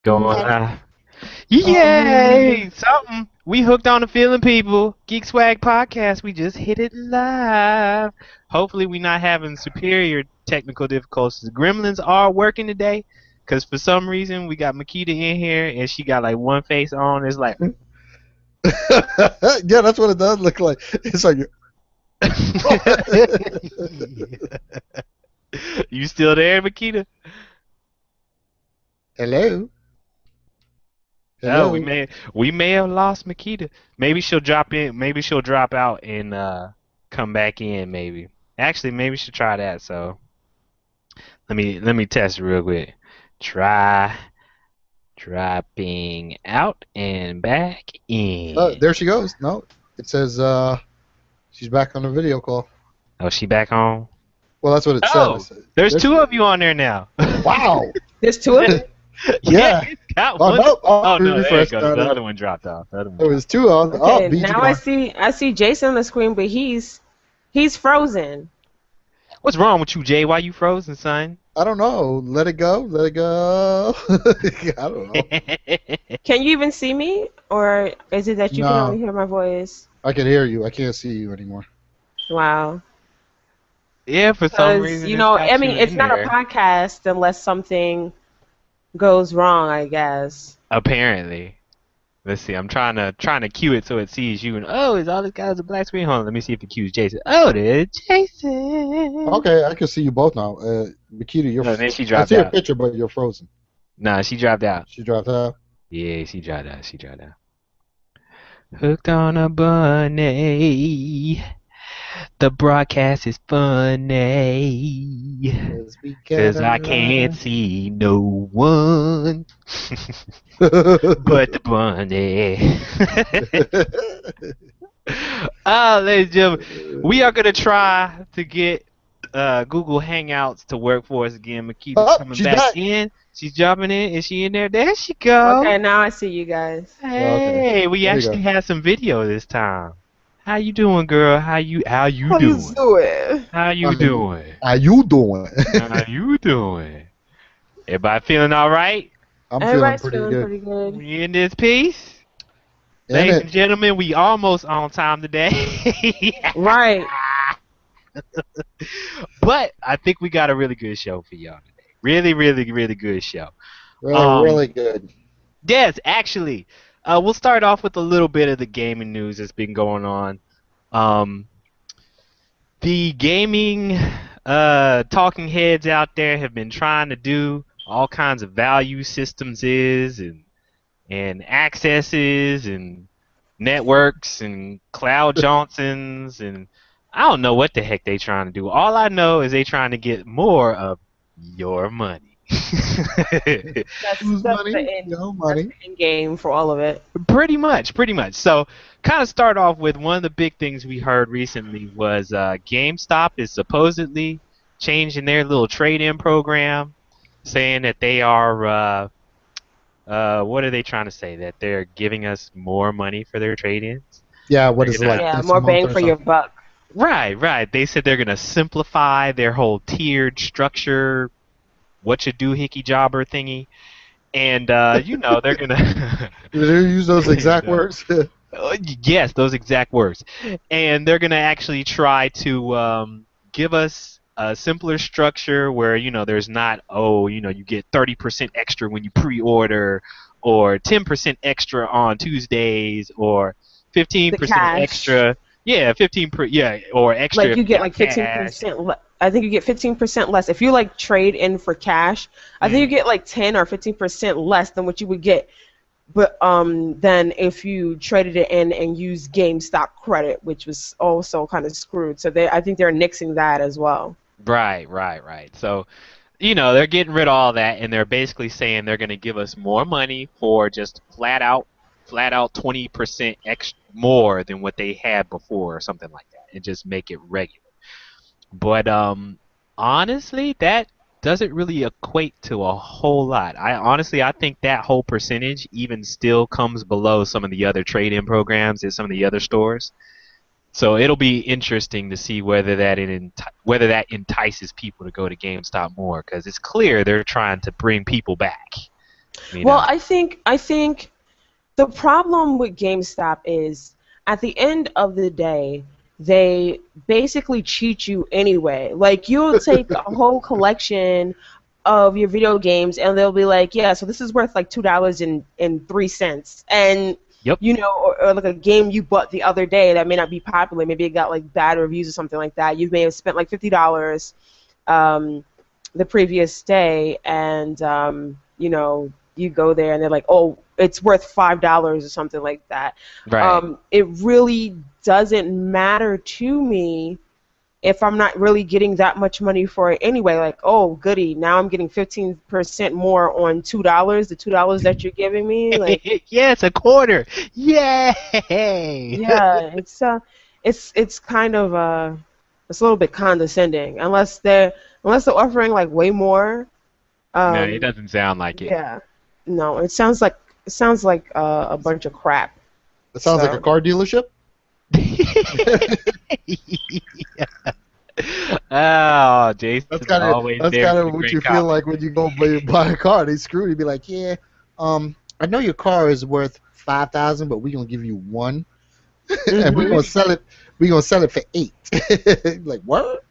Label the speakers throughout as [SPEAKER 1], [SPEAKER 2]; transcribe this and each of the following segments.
[SPEAKER 1] Going live. Yay! Something. We hooked on the feeling, people. Geekswagg podcast. We just hit it live. Hopefully, we not having superior technical difficulties. The gremlins are working today, because for some reason we got Makeda in here and she got like one face on. It's like,
[SPEAKER 2] yeah, that's what it does look like. It's like.
[SPEAKER 1] You still there, Makeda?
[SPEAKER 2] Hello.
[SPEAKER 1] Oh, we may have lost Makeda. Maybe she'll drop in. Maybe she'll drop out and come back in. Maybe. Actually, maybe we should try that. So let me test real quick. Try dropping out and back in.
[SPEAKER 2] Oh, there she goes. No, it says she's back on the video call.
[SPEAKER 1] Oh, she back on?
[SPEAKER 2] Well, that's what it says.
[SPEAKER 1] There's two of you on there now.
[SPEAKER 2] Wow.
[SPEAKER 3] There's two of them?
[SPEAKER 2] Yeah.
[SPEAKER 1] It's got
[SPEAKER 2] Oh,
[SPEAKER 1] one.
[SPEAKER 2] no.
[SPEAKER 1] Oh, no, there you
[SPEAKER 2] refresh.
[SPEAKER 1] go. The other one dropped off.
[SPEAKER 2] There was two on.
[SPEAKER 3] Okay,
[SPEAKER 2] Oh, BG
[SPEAKER 3] now I see Jason on the screen, but he's frozen.
[SPEAKER 1] What's wrong with you, Jay? Why you frozen, son?
[SPEAKER 2] I don't know. Let it go. Let it go. I don't know.
[SPEAKER 3] Can you even see me, or is it that you can
[SPEAKER 2] No.
[SPEAKER 3] only hear my voice?
[SPEAKER 2] I can hear you. I can't see you anymore.
[SPEAKER 3] Wow.
[SPEAKER 1] Yeah, for some reason.
[SPEAKER 3] You know,
[SPEAKER 1] it's got
[SPEAKER 3] I mean,
[SPEAKER 1] you
[SPEAKER 3] it's
[SPEAKER 1] in
[SPEAKER 3] not
[SPEAKER 1] there.
[SPEAKER 3] a podcast unless something goes wrong, I guess.
[SPEAKER 1] Apparently. Let's see. I'm trying to cue it so it sees you. And is all this guy's a black screen? Hold on. Let me see if it cues Jason. Oh, there's Jason.
[SPEAKER 2] Okay, I can see you both now. Makeda, you're.
[SPEAKER 1] No, then she
[SPEAKER 2] I
[SPEAKER 1] dropped
[SPEAKER 2] see a
[SPEAKER 1] out.
[SPEAKER 2] picture, but you're frozen.
[SPEAKER 1] Nah, she dropped out.
[SPEAKER 2] She dropped out.
[SPEAKER 1] Yeah, she dropped out. She dropped out. Hooked on a bunny. The broadcast is funny. Cause I can't see no one but the bunny. Ladies and gentlemen, we are gonna try to get Google Hangouts to work for us again. Makeda's coming
[SPEAKER 2] she's
[SPEAKER 1] back
[SPEAKER 2] back.
[SPEAKER 1] in. She's jumping in. Is she in there? There she goes.
[SPEAKER 3] Okay, now I see you guys.
[SPEAKER 1] Hey,
[SPEAKER 2] Okay.
[SPEAKER 1] we
[SPEAKER 2] There you
[SPEAKER 1] actually
[SPEAKER 2] go.
[SPEAKER 1] had some video this time. How you doing, girl? How you
[SPEAKER 3] How
[SPEAKER 1] doing?
[SPEAKER 3] you doing?
[SPEAKER 1] How you doing?
[SPEAKER 2] How you doing?
[SPEAKER 1] How you doing? Everybody feeling all right?
[SPEAKER 2] I'm
[SPEAKER 3] Everybody's
[SPEAKER 2] feeling
[SPEAKER 3] feeling
[SPEAKER 2] pretty
[SPEAKER 3] pretty good.
[SPEAKER 1] We in this piece?
[SPEAKER 2] good.
[SPEAKER 1] Ladies
[SPEAKER 2] Ain't
[SPEAKER 1] and
[SPEAKER 2] it?
[SPEAKER 1] gentlemen, we almost on time today.
[SPEAKER 3] Right.
[SPEAKER 1] But I think we got a really good show for y'all today. Really, really, really good show.
[SPEAKER 2] Really good.
[SPEAKER 1] Yes, actually. We'll start off with a little bit of the gaming news that's been going on. The gaming talking heads out there have been trying to do all kinds of value systems and accesses and networks and Cloud Johnsons and I don't know what the heck they trying to do. All I know is they trying to get more of your money.
[SPEAKER 3] That's
[SPEAKER 2] money?
[SPEAKER 3] the end.
[SPEAKER 2] No
[SPEAKER 3] That's
[SPEAKER 2] money.
[SPEAKER 3] the end game for all of it.
[SPEAKER 1] Pretty much. So, kind of start off with one of the big things we heard recently was GameStop is supposedly changing their little trade-in program, saying that they are, what are they trying to say? That they're giving us more money for their trade-ins?
[SPEAKER 2] Yeah, what is it like?
[SPEAKER 3] Yeah,
[SPEAKER 2] this
[SPEAKER 3] more
[SPEAKER 2] month
[SPEAKER 3] bang
[SPEAKER 2] or
[SPEAKER 3] for your
[SPEAKER 2] something?
[SPEAKER 3] buck.
[SPEAKER 1] Right. They said they're going to simplify their whole tiered structure, what you do hickey jobber thingy. And, they're going to...
[SPEAKER 2] Did you use those exact
[SPEAKER 1] No.
[SPEAKER 2] words?
[SPEAKER 1] Yes, those exact words. And they're going to actually try to give us a simpler structure where, there's not, you get 30% extra when you pre-order or 10% extra on Tuesdays or 15%
[SPEAKER 3] cash.
[SPEAKER 1] extra. Yeah, or extra.
[SPEAKER 3] Like you get like
[SPEAKER 1] cash.
[SPEAKER 3] 15%. I think you get 15% less if you like trade in for cash. I think you get like 10 or 15% less than what you would get, but then if you traded it in and used GameStop credit, which was also kind of screwed. So I think they're nixing that as well.
[SPEAKER 1] Right. So, they're getting rid of all that, and they're basically saying they're going to give us more money for just flat out 20% extra more than what they had before or something like that, and just make it regular. But honestly, that doesn't really equate to a whole lot. I think that whole percentage even still comes below some of the other trade-in programs at some of the other stores. So it'll be interesting to see whether that entices people to go to GameStop more, because it's clear they're trying to bring people back. You
[SPEAKER 3] Well,
[SPEAKER 1] know.
[SPEAKER 3] I think the problem with GameStop is at the end of the day, they basically cheat you anyway. Like you'll take a whole collection of your video games and they'll be like, yeah, so this is worth like $2.03. And
[SPEAKER 1] Yep.
[SPEAKER 3] or like a game you bought the other day that may not be popular, maybe it got like bad reviews or something like that. You may have spent like $50 um, the previous day, and you go there and they're like, oh, it's worth $5 or something like that.
[SPEAKER 1] Right.
[SPEAKER 3] It really doesn't matter to me if I'm not really getting that much money for it anyway. Like, oh, goody, now I'm getting 15% more on $2, the $2 that you're giving me. Like,
[SPEAKER 1] Yeah, it's a quarter. Yay!
[SPEAKER 3] yeah, it's kind of it's a little bit condescending unless they're offering like way more.
[SPEAKER 1] No, it
[SPEAKER 3] Um,
[SPEAKER 1] doesn't sound like it.
[SPEAKER 3] yeah, no, it sounds like a bunch of crap.
[SPEAKER 2] That sounds like a
[SPEAKER 3] So
[SPEAKER 2] car dealership.
[SPEAKER 1] Oh, Jason's
[SPEAKER 2] That's kind
[SPEAKER 1] always
[SPEAKER 2] of
[SPEAKER 1] there for the
[SPEAKER 2] what
[SPEAKER 1] great
[SPEAKER 2] you feel
[SPEAKER 1] comment.
[SPEAKER 2] like when you go buy a car. They screw you. Be like, yeah, I know your car is worth 5,000, but we're gonna give you one, and we're
[SPEAKER 3] hmm
[SPEAKER 2] gonna sell it. We're gonna sell it for 8. Like what?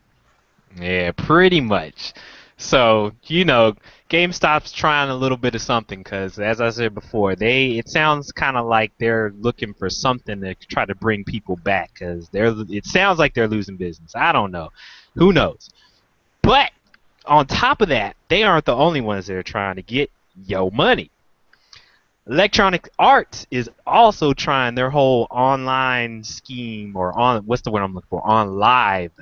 [SPEAKER 1] Yeah, pretty much. So, GameStop's trying a little bit of something because, as I said before, it sounds kind of like they're looking for something to try to bring people back because it sounds like they're losing business. I don't know. Who knows? But on top of that, they aren't the only ones that are trying to get your money. Electronic Arts is also trying their whole online scheme, or what's the word I'm looking for? On live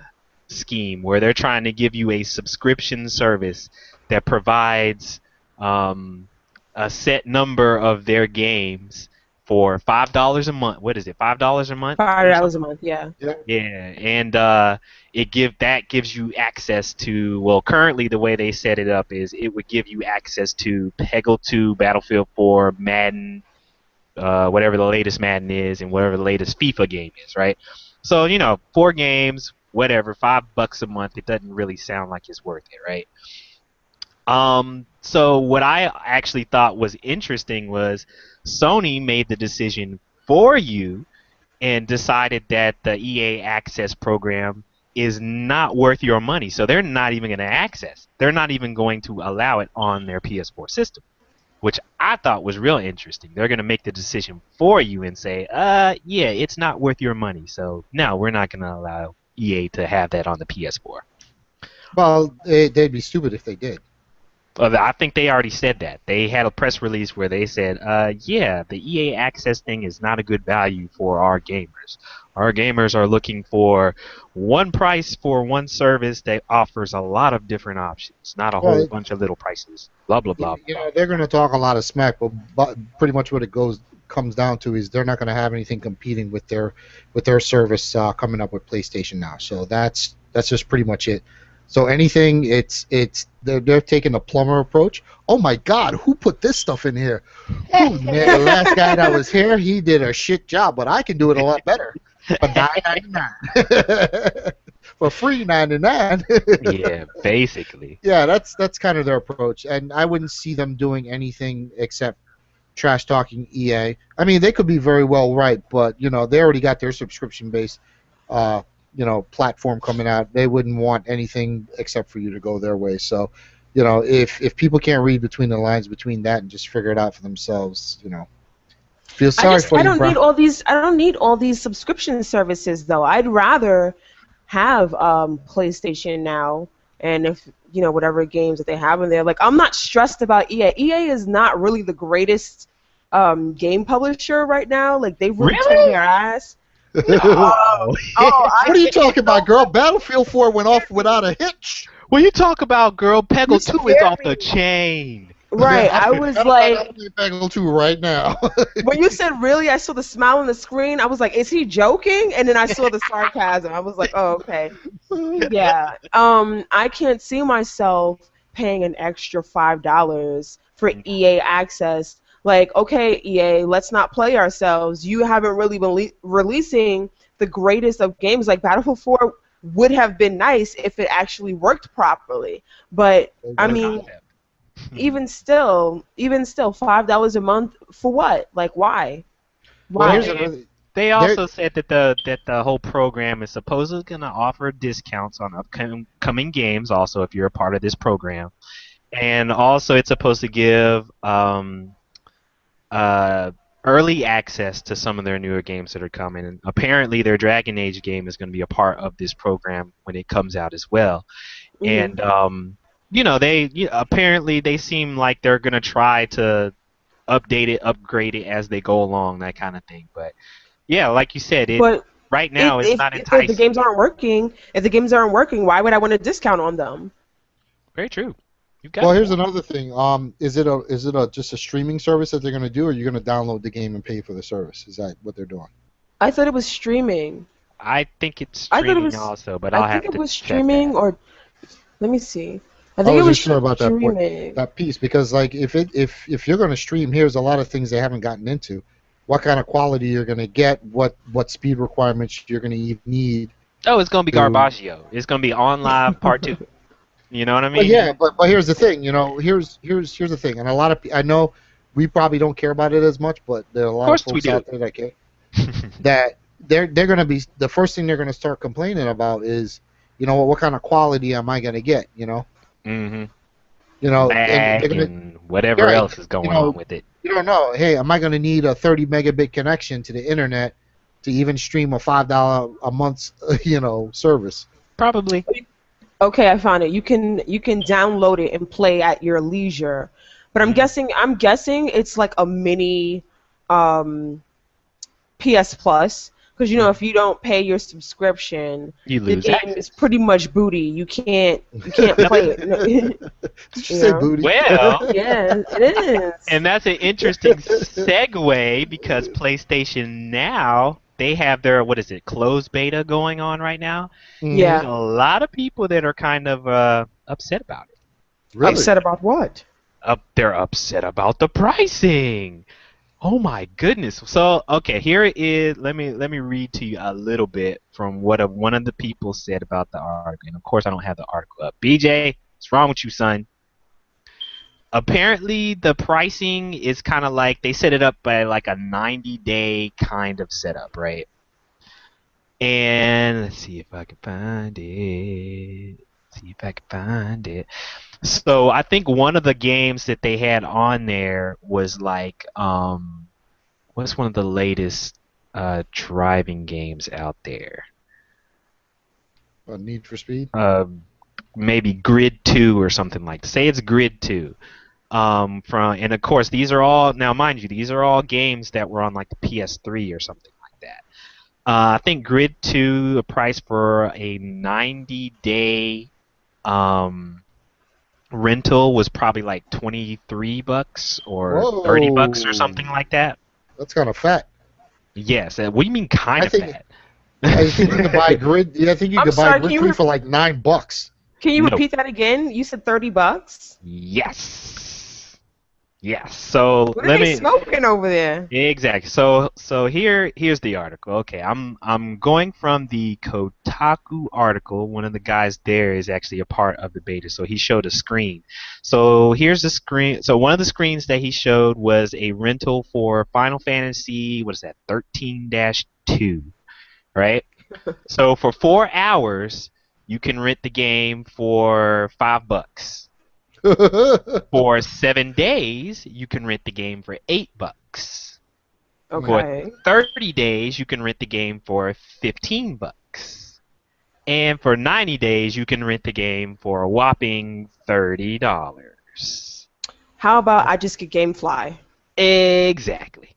[SPEAKER 1] scheme, where they're trying to give you a subscription service that provides um, a set number of their games for $5 a month. What is it? $5 a month or
[SPEAKER 3] $5 a
[SPEAKER 1] something?
[SPEAKER 3] month, yeah.
[SPEAKER 2] Yeah.
[SPEAKER 1] Yeah, and that gives you access to, well, currently the way they set it up is it would give you access to Peggle 2, Battlefield 4, Madden, whatever the latest Madden is, and whatever the latest FIFA game is, right? So 4 games, whatever, $5 a month. It doesn't really sound like it's worth it, right? So what I actually thought was interesting was Sony made the decision for you and decided that the EA Access program is not worth your money. So they're not even going to access. They're not even going to allow it on their PS4 system, which I thought was real interesting. They're going to make the decision for you and say, yeah, it's not worth your money. So no, we're not going to allow EA to have that on the PS4.
[SPEAKER 2] Well, they'd be stupid if they did.
[SPEAKER 1] I think they already said that. They had a press release where they said, yeah, the EA Access thing is not a good value for our gamers. Our gamers are looking for one price for one service that offers a lot of different options, not a whole
[SPEAKER 2] Well,
[SPEAKER 1] bunch of little prices. Blah, blah, blah, blah.
[SPEAKER 2] they're going to talk a lot of smack, but pretty much what it comes down to is they're not going to have anything competing with their service coming up with PlayStation now. So that's just pretty much it. So anything, they're taking a plumber approach. Oh my God, who put this stuff in here? Oh man, the last guy that was here, he did a shit job, but I can do it a lot better. For $9.99. For free $9.99.
[SPEAKER 1] Yeah, basically.
[SPEAKER 2] Yeah, that's kind of their approach, and I wouldn't see them doing anything except trash talking EA. I mean, they could be very well right, but they already got their subscription based platform coming out. They wouldn't want anything except for you to go their way. So, if people can't read between the lines between that and just figure it out for themselves, feel sorry for
[SPEAKER 3] I
[SPEAKER 2] you,
[SPEAKER 3] don't
[SPEAKER 2] bro.
[SPEAKER 3] need all these subscription services though. I'd rather have PlayStation Now, and if whatever games that they have in there. Like, I'm not stressed about EA. EA is not really the greatest game publisher right now. Like, they really took
[SPEAKER 1] Really?
[SPEAKER 3] their ass.
[SPEAKER 1] Oh.
[SPEAKER 3] I
[SPEAKER 2] What are you
[SPEAKER 3] can't-
[SPEAKER 2] talking about, girl? Battlefield 4 went off without a hitch.
[SPEAKER 1] When you talk about girl, Peggle
[SPEAKER 3] You
[SPEAKER 1] 2 is off
[SPEAKER 3] scare
[SPEAKER 1] the
[SPEAKER 3] me.
[SPEAKER 1] chain.
[SPEAKER 3] Right,
[SPEAKER 2] Yeah,
[SPEAKER 3] I was like,
[SPEAKER 2] I'm playing Peggle 2 right now.
[SPEAKER 3] when you said really, I saw the smile on the screen. I was like, is he joking? And then I saw the sarcasm. I was like, oh, okay. Yeah. I can't see myself paying an extra $5 for EA access. Like, okay, EA, let's not play ourselves. You haven't really been releasing the greatest of games. Like, Battlefield 4 would have been nice if it actually worked properly. But I
[SPEAKER 1] The
[SPEAKER 3] mean,
[SPEAKER 1] concept.
[SPEAKER 3] even still, $5 a month for what? Like, why?
[SPEAKER 2] Well, here's
[SPEAKER 3] Why?
[SPEAKER 2] another.
[SPEAKER 1] They
[SPEAKER 2] There,
[SPEAKER 1] also said that the whole program is supposedly going to offer discounts on upcoming games. Also, if you're a part of this program, and also it's supposed to give uh, early access to some of their newer games that are coming. And apparently, their Dragon Age game is going to be a part of this program when it comes out as well.
[SPEAKER 3] Mhm.
[SPEAKER 1] And apparently they seem like they're going to try to update it, upgrade it as they go along, that kind of thing. But yeah, like you said, it
[SPEAKER 3] But
[SPEAKER 1] right now it's not
[SPEAKER 3] if the
[SPEAKER 1] enticing.
[SPEAKER 3] games aren't working, why would I want a discount on them?
[SPEAKER 1] Very true. You've got
[SPEAKER 2] well,
[SPEAKER 1] a
[SPEAKER 2] here's
[SPEAKER 1] point.
[SPEAKER 2] another thing. Is it a just a streaming service that they're going to do, or are you going to download the game and pay for the service? Is that what they're doing?
[SPEAKER 3] I thought it was streaming.
[SPEAKER 1] I think it's
[SPEAKER 3] I thought it
[SPEAKER 1] streaming
[SPEAKER 3] was.
[SPEAKER 1] also, but
[SPEAKER 3] I
[SPEAKER 1] I'll
[SPEAKER 3] think
[SPEAKER 1] have
[SPEAKER 3] it
[SPEAKER 1] to
[SPEAKER 3] was
[SPEAKER 1] check that.
[SPEAKER 3] streaming, or let me see. I
[SPEAKER 2] I
[SPEAKER 3] think it
[SPEAKER 2] wasn't
[SPEAKER 3] was
[SPEAKER 2] sure about that point,
[SPEAKER 3] streaming.
[SPEAKER 2] that piece, because like if you're going to stream, here's a lot of things they haven't gotten into. What kind of quality you're going to get, what speed requirements you're going to need
[SPEAKER 1] Oh, it's gonna be
[SPEAKER 2] to.
[SPEAKER 1] Garbaggio. It's gonna be on live part 2. You know what I
[SPEAKER 2] But
[SPEAKER 1] mean?
[SPEAKER 2] yeah, but here's the thing. Here's the thing, and a lot of I know we probably don't care about it as much, but there are a
[SPEAKER 1] Of
[SPEAKER 2] lot of
[SPEAKER 1] course we
[SPEAKER 2] folks
[SPEAKER 1] do.
[SPEAKER 2] out there that care. That they're going to be the first thing they're going to start complaining about is, what kind of quality am I going to get?
[SPEAKER 1] hmm
[SPEAKER 2] And they're
[SPEAKER 1] Lag
[SPEAKER 2] going to.
[SPEAKER 1] and whatever
[SPEAKER 2] Right.
[SPEAKER 1] else is going on with it.
[SPEAKER 2] You don't know. Hey, am I going to need a 30 megabit connection to the internet to even stream a $5 a month, service?
[SPEAKER 1] Probably.
[SPEAKER 3] Okay, I found it. You can download it and play at your leisure. But I'm guessing it's like a mini um, PS Plus, because if you don't pay your subscription,
[SPEAKER 1] You
[SPEAKER 3] the
[SPEAKER 1] lose
[SPEAKER 3] game is
[SPEAKER 1] access.
[SPEAKER 3] pretty much booty. You can't play it.
[SPEAKER 2] Did you say booty?
[SPEAKER 1] Well,
[SPEAKER 3] Yeah, it is.
[SPEAKER 1] and that's an interesting segue because PlayStation Now, they have their, what is it, closed beta going on right now.
[SPEAKER 2] Mhm.
[SPEAKER 1] There's a
[SPEAKER 3] Yeah.
[SPEAKER 1] lot of people that are kind of upset about it.
[SPEAKER 2] Really?
[SPEAKER 3] Upset about what?
[SPEAKER 1] They're upset about the pricing. Oh my goodness. So, okay, here it is. Let me read to you a little bit from what one of the people said about the article. And of course, I don't have the article up. BJ, what's wrong with you, son? Apparently, the pricing is kind of like they set it up by like a 90-day kind of setup, right? And let's see if I can find it. See if I can find it. So I think one of the games that they had on there was like what's one of the latest driving games out there?
[SPEAKER 2] Need for Speed?
[SPEAKER 1] Maybe Grid 2 or something like. Say it's Grid 2. And of course these are all, now mind you, these are all games that were on like the PS3 or something like that. I think Grid 2, a price for a 90-day rental was probably like $23 or $30 or something
[SPEAKER 2] Whoa.
[SPEAKER 1] like that.
[SPEAKER 2] That's kind of fat.
[SPEAKER 1] Yes. What do you mean kind
[SPEAKER 2] I
[SPEAKER 1] of
[SPEAKER 2] think
[SPEAKER 1] fat?
[SPEAKER 2] I think you could buy Grid. Yeah, I think you
[SPEAKER 3] I'm
[SPEAKER 2] could buy
[SPEAKER 3] sorry.
[SPEAKER 2] Grid 3 for like $9.
[SPEAKER 3] Can you
[SPEAKER 1] No.
[SPEAKER 3] repeat that again? You said $30.
[SPEAKER 1] Yes. Yes. So
[SPEAKER 3] What are
[SPEAKER 1] let
[SPEAKER 3] they
[SPEAKER 1] me
[SPEAKER 3] smoking over there?
[SPEAKER 1] exactly. So here's the article. Okay, I'm going from the Kotaku article. One of the guys there is actually a part of the beta, so he showed a screen. So here's the screen. So one of the screens that he showed was a rental for Final Fantasy, what is that, 13-2, right? So for 4 hours, you can rent the game for $5. For 7 days, you can rent the game for $8. For
[SPEAKER 3] Okay.
[SPEAKER 1] 30 days, you can rent the game for $15. And for 90 days, you can rent the game for a whopping $30.
[SPEAKER 3] How about I just get GameFly?
[SPEAKER 1] Exactly.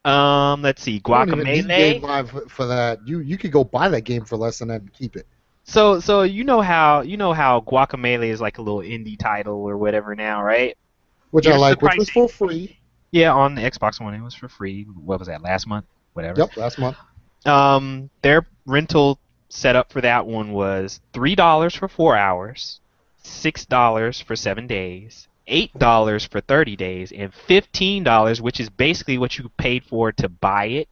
[SPEAKER 1] Let's see,
[SPEAKER 2] You don't even need Game
[SPEAKER 1] Guacamelee.
[SPEAKER 2] Live for that. You could go buy that game for less than that and keep it.
[SPEAKER 1] So you know how Guacamelee is like a little indie title or whatever now, right?
[SPEAKER 2] Which I
[SPEAKER 1] Here's the
[SPEAKER 2] like, which was
[SPEAKER 1] pricing.
[SPEAKER 2] for free.
[SPEAKER 1] Yeah, on the Xbox One, it was for free. What was that, last month? Whatever.
[SPEAKER 2] Yep, last month.
[SPEAKER 1] Their rental setup for that one was $3 for 4 hours, $6 for 7 days, $8 for 30 days, and $15, which is basically what you paid for to buy it,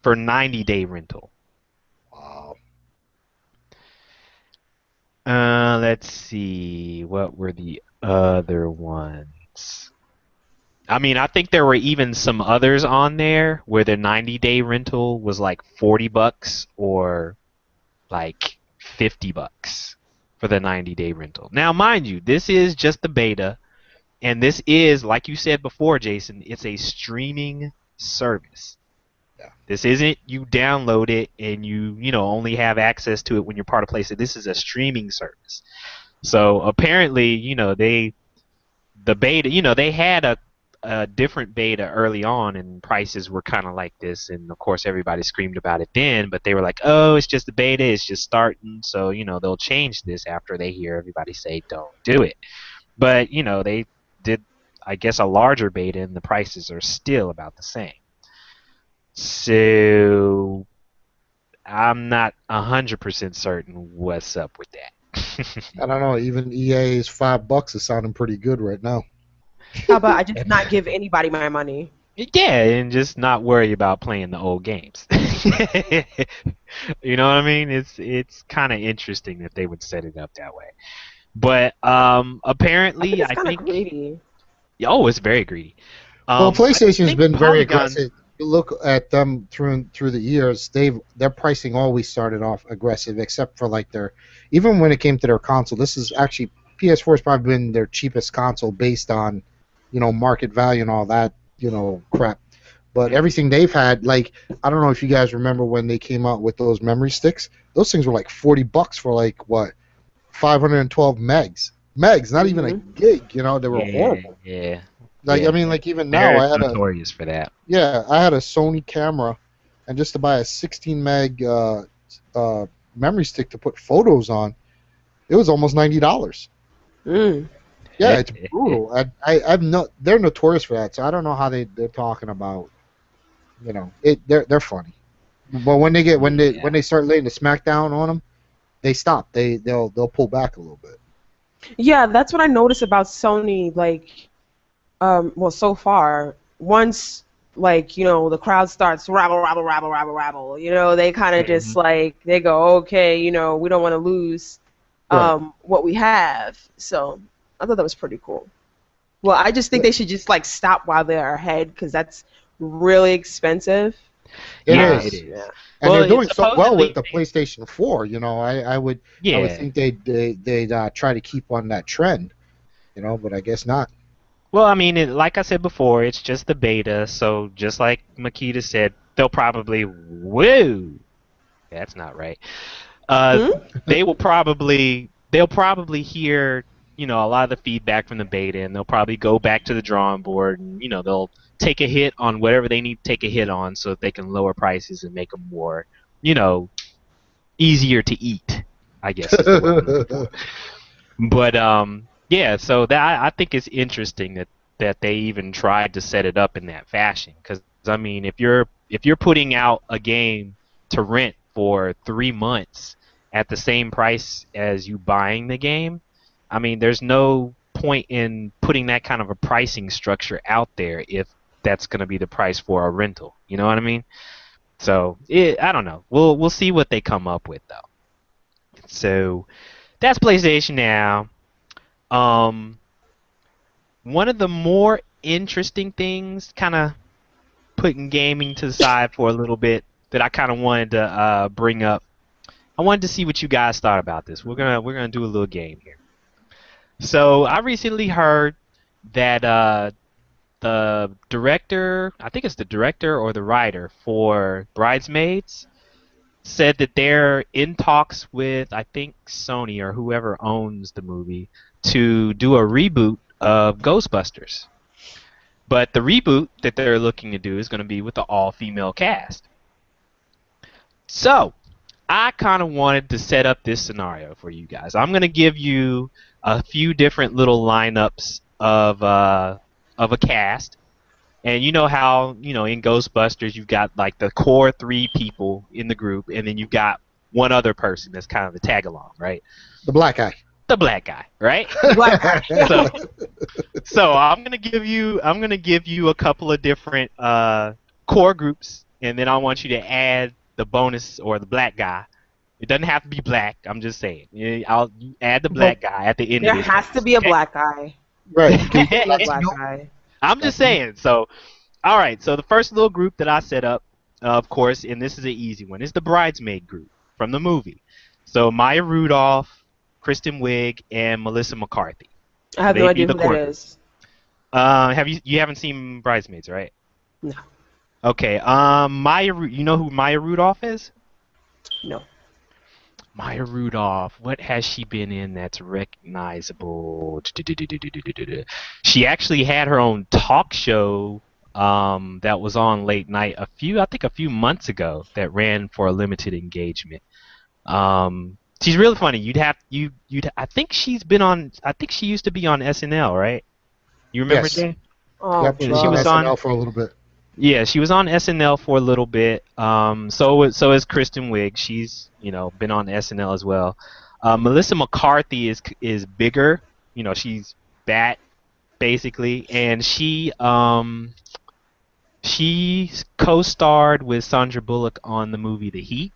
[SPEAKER 1] for 90-day rental.
[SPEAKER 2] Wow.
[SPEAKER 1] Let's see. What were the other ones? I mean, I think there were even some others on there where the 90-day rental was like $40 or like $50 for the 90-day rental. Now, mind you, this is just the beta, and this is, like you said before, Jason, it's a streaming service.
[SPEAKER 2] Yeah.
[SPEAKER 1] This isn't you download it and you only have access to it when you're part of PlayStation. This is a streaming service. So apparently, the beta, they had a different beta early on, and prices were kind of like this, and of course everybody screamed about it then, but they were like, oh, it's just a beta, it's just starting, so they'll change this after they hear everybody say don't do it. But they did, I guess, a larger beta, and the prices are still about the same. So I'm not 100% certain what's up with that.
[SPEAKER 2] I don't know. Even EA's $5 is sounding pretty good right now.
[SPEAKER 3] How about I just not give anybody my money?
[SPEAKER 1] Yeah, and just not worry about playing the old games. You know what I mean? It's kind of interesting that they would set it up that way. But apparently,
[SPEAKER 3] It's kind of greedy.
[SPEAKER 1] Oh, it's very greedy.
[SPEAKER 2] Well, PlayStation's been very
[SPEAKER 1] Polygon,
[SPEAKER 2] aggressive. You look at them through the years, their pricing always started off aggressive, except for like even when it came to their console. This is actually PS4 has probably been their cheapest console based on, market value and all that, crap. But everything they've had, like, I don't know if you guys remember when they came out with those memory sticks. Those things were like $40 for like what, 512 megs. Megs, not even a gig. They were horrible.
[SPEAKER 1] Yeah.
[SPEAKER 2] Like,
[SPEAKER 1] yeah.
[SPEAKER 2] I mean, like even now, I had
[SPEAKER 1] notorious for that.
[SPEAKER 2] Yeah, I had a Sony camera, and just to buy a 16 meg memory stick to put photos on, it was almost $90. Yeah, it's brutal. They're notorious for that, so I don't know how they're talking about. They're funny, but when they start laying the smackdown on them, they stop. They'll pull back a little bit.
[SPEAKER 3] Yeah, that's what I noticed about Sony. Like, well, so far, once the crowd starts rabble, they kind of just like they go, okay, we don't want to lose what we have. So I thought that was pretty cool. Well, I just think they should just like stop while they're ahead, because that's really expensive.
[SPEAKER 2] It is.
[SPEAKER 3] Yeah.
[SPEAKER 2] And they're doing so well with the PlayStation 4. I would think they'd try to keep on that trend. But I guess not.
[SPEAKER 1] Well, I mean, like I said before, it's just the beta, so just like Makeda said, they'll probably that's not right. They'll probably hear a lot of the feedback from the beta, and they'll probably go back to the drawing board, and they'll take a hit on whatever they need to take a hit on, so that they can lower prices and make them more easier to eat, I guess. Is the word I'm looking for. But yeah, so that I think it's interesting that they even tried to set it up in that fashion. Because I mean, if you're putting out a game to rent for 3 months at the same price as you buying the game, I mean, there's no point in putting that kind of a pricing structure out there if that's going to be the price for a rental. You know what I mean? So I don't know. We'll see what they come up with though. So that's PlayStation Now. One of the more interesting things, kind of putting gaming to the side for a little bit, that I kind of wanted to bring up. I wanted to see what you guys thought about this. We're gonna do a little game here. So I recently heard that the director, I think it's the director or the writer for Bridesmaids, said that they're in talks with, I think, Sony or whoever owns the movie to do a reboot of Ghostbusters. But the reboot that they're looking to do is going to be with the all-female cast. So I kind of wanted to set up this scenario for you guys. I'm going to give you a few different little lineups of a cast. And you know how, in Ghostbusters, you've got like the core 3 people in the group, and then you've got one other person that's kind of the tag-along, right?
[SPEAKER 2] The black guy.
[SPEAKER 1] The black guy, right?
[SPEAKER 3] Black guy.
[SPEAKER 1] So I'm gonna give you a couple of different core groups, and then I want you to add the bonus or the black guy It doesn't have to be black. I'm just saying. Yeah, I'll add the
[SPEAKER 3] But
[SPEAKER 1] black guy at the end
[SPEAKER 3] there
[SPEAKER 1] of this
[SPEAKER 3] has to
[SPEAKER 1] cast.
[SPEAKER 3] be a
[SPEAKER 1] Okay?
[SPEAKER 3] black guy.
[SPEAKER 2] Right.
[SPEAKER 3] There
[SPEAKER 2] Can
[SPEAKER 3] has
[SPEAKER 2] we
[SPEAKER 3] to
[SPEAKER 2] get
[SPEAKER 3] be a
[SPEAKER 2] Latino?
[SPEAKER 3] black guy.
[SPEAKER 1] I'm just
[SPEAKER 2] Latino?
[SPEAKER 1] saying. So, all right. So the first little group that I set up, of course, and this is an easy one, is the bridesmaid group from the movie. So Maya Rudolph, Kristen Wiig, and Melissa McCarthy.
[SPEAKER 3] I have no
[SPEAKER 1] They'd be
[SPEAKER 3] idea
[SPEAKER 1] the
[SPEAKER 3] who that
[SPEAKER 1] core group.
[SPEAKER 3] is.
[SPEAKER 1] You haven't seen Bridesmaids, right?
[SPEAKER 3] No.
[SPEAKER 1] Okay. You know who Maya Rudolph is?
[SPEAKER 3] No.
[SPEAKER 1] Maya Rudolph. What has she been in that's recognizable? She actually had her own talk show that was on late night I think a few months ago that ran for a limited engagement. She's really funny. I think I think she used to be on SNL, right? You remember,
[SPEAKER 2] Yes.
[SPEAKER 1] Jay?
[SPEAKER 3] Oh,
[SPEAKER 2] Yep. She was
[SPEAKER 1] She
[SPEAKER 2] on
[SPEAKER 1] was
[SPEAKER 3] God.
[SPEAKER 2] SNL for a little bit.
[SPEAKER 1] Yeah, she was on SNL for a little bit. So is Kristen Wiig. She's been on SNL as well. Melissa McCarthy is bigger. She's fat basically, and she co-starred with Sandra Bullock on the movie The Heat.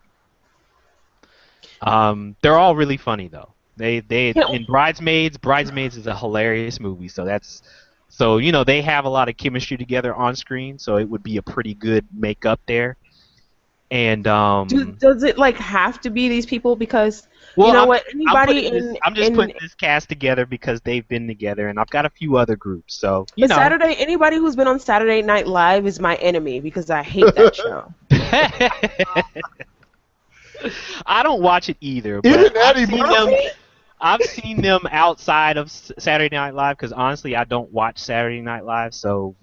[SPEAKER 1] They're all really funny though. They
[SPEAKER 3] Can't-
[SPEAKER 1] in Bridesmaids. Bridesmaids is a hilarious movie. So they have a lot of chemistry together on screen. So it would be a pretty good makeup there. And
[SPEAKER 3] does it like have to be these people? Because
[SPEAKER 1] well,
[SPEAKER 3] you know
[SPEAKER 1] I'm,
[SPEAKER 3] what?
[SPEAKER 1] I'm
[SPEAKER 3] Anybody
[SPEAKER 1] putting this.
[SPEAKER 3] in
[SPEAKER 1] I'm just
[SPEAKER 3] in
[SPEAKER 1] putting this cast together because they've been together, and I've got a few other groups. So
[SPEAKER 3] but Saturday, anybody who's been on Saturday Night Live is my enemy because I hate that show.
[SPEAKER 1] I don't watch it either.
[SPEAKER 2] Even
[SPEAKER 1] But
[SPEAKER 2] Eddie Murphy?
[SPEAKER 1] I've seen them outside of Saturday Night Live because honestly, I don't watch Saturday Night Live. So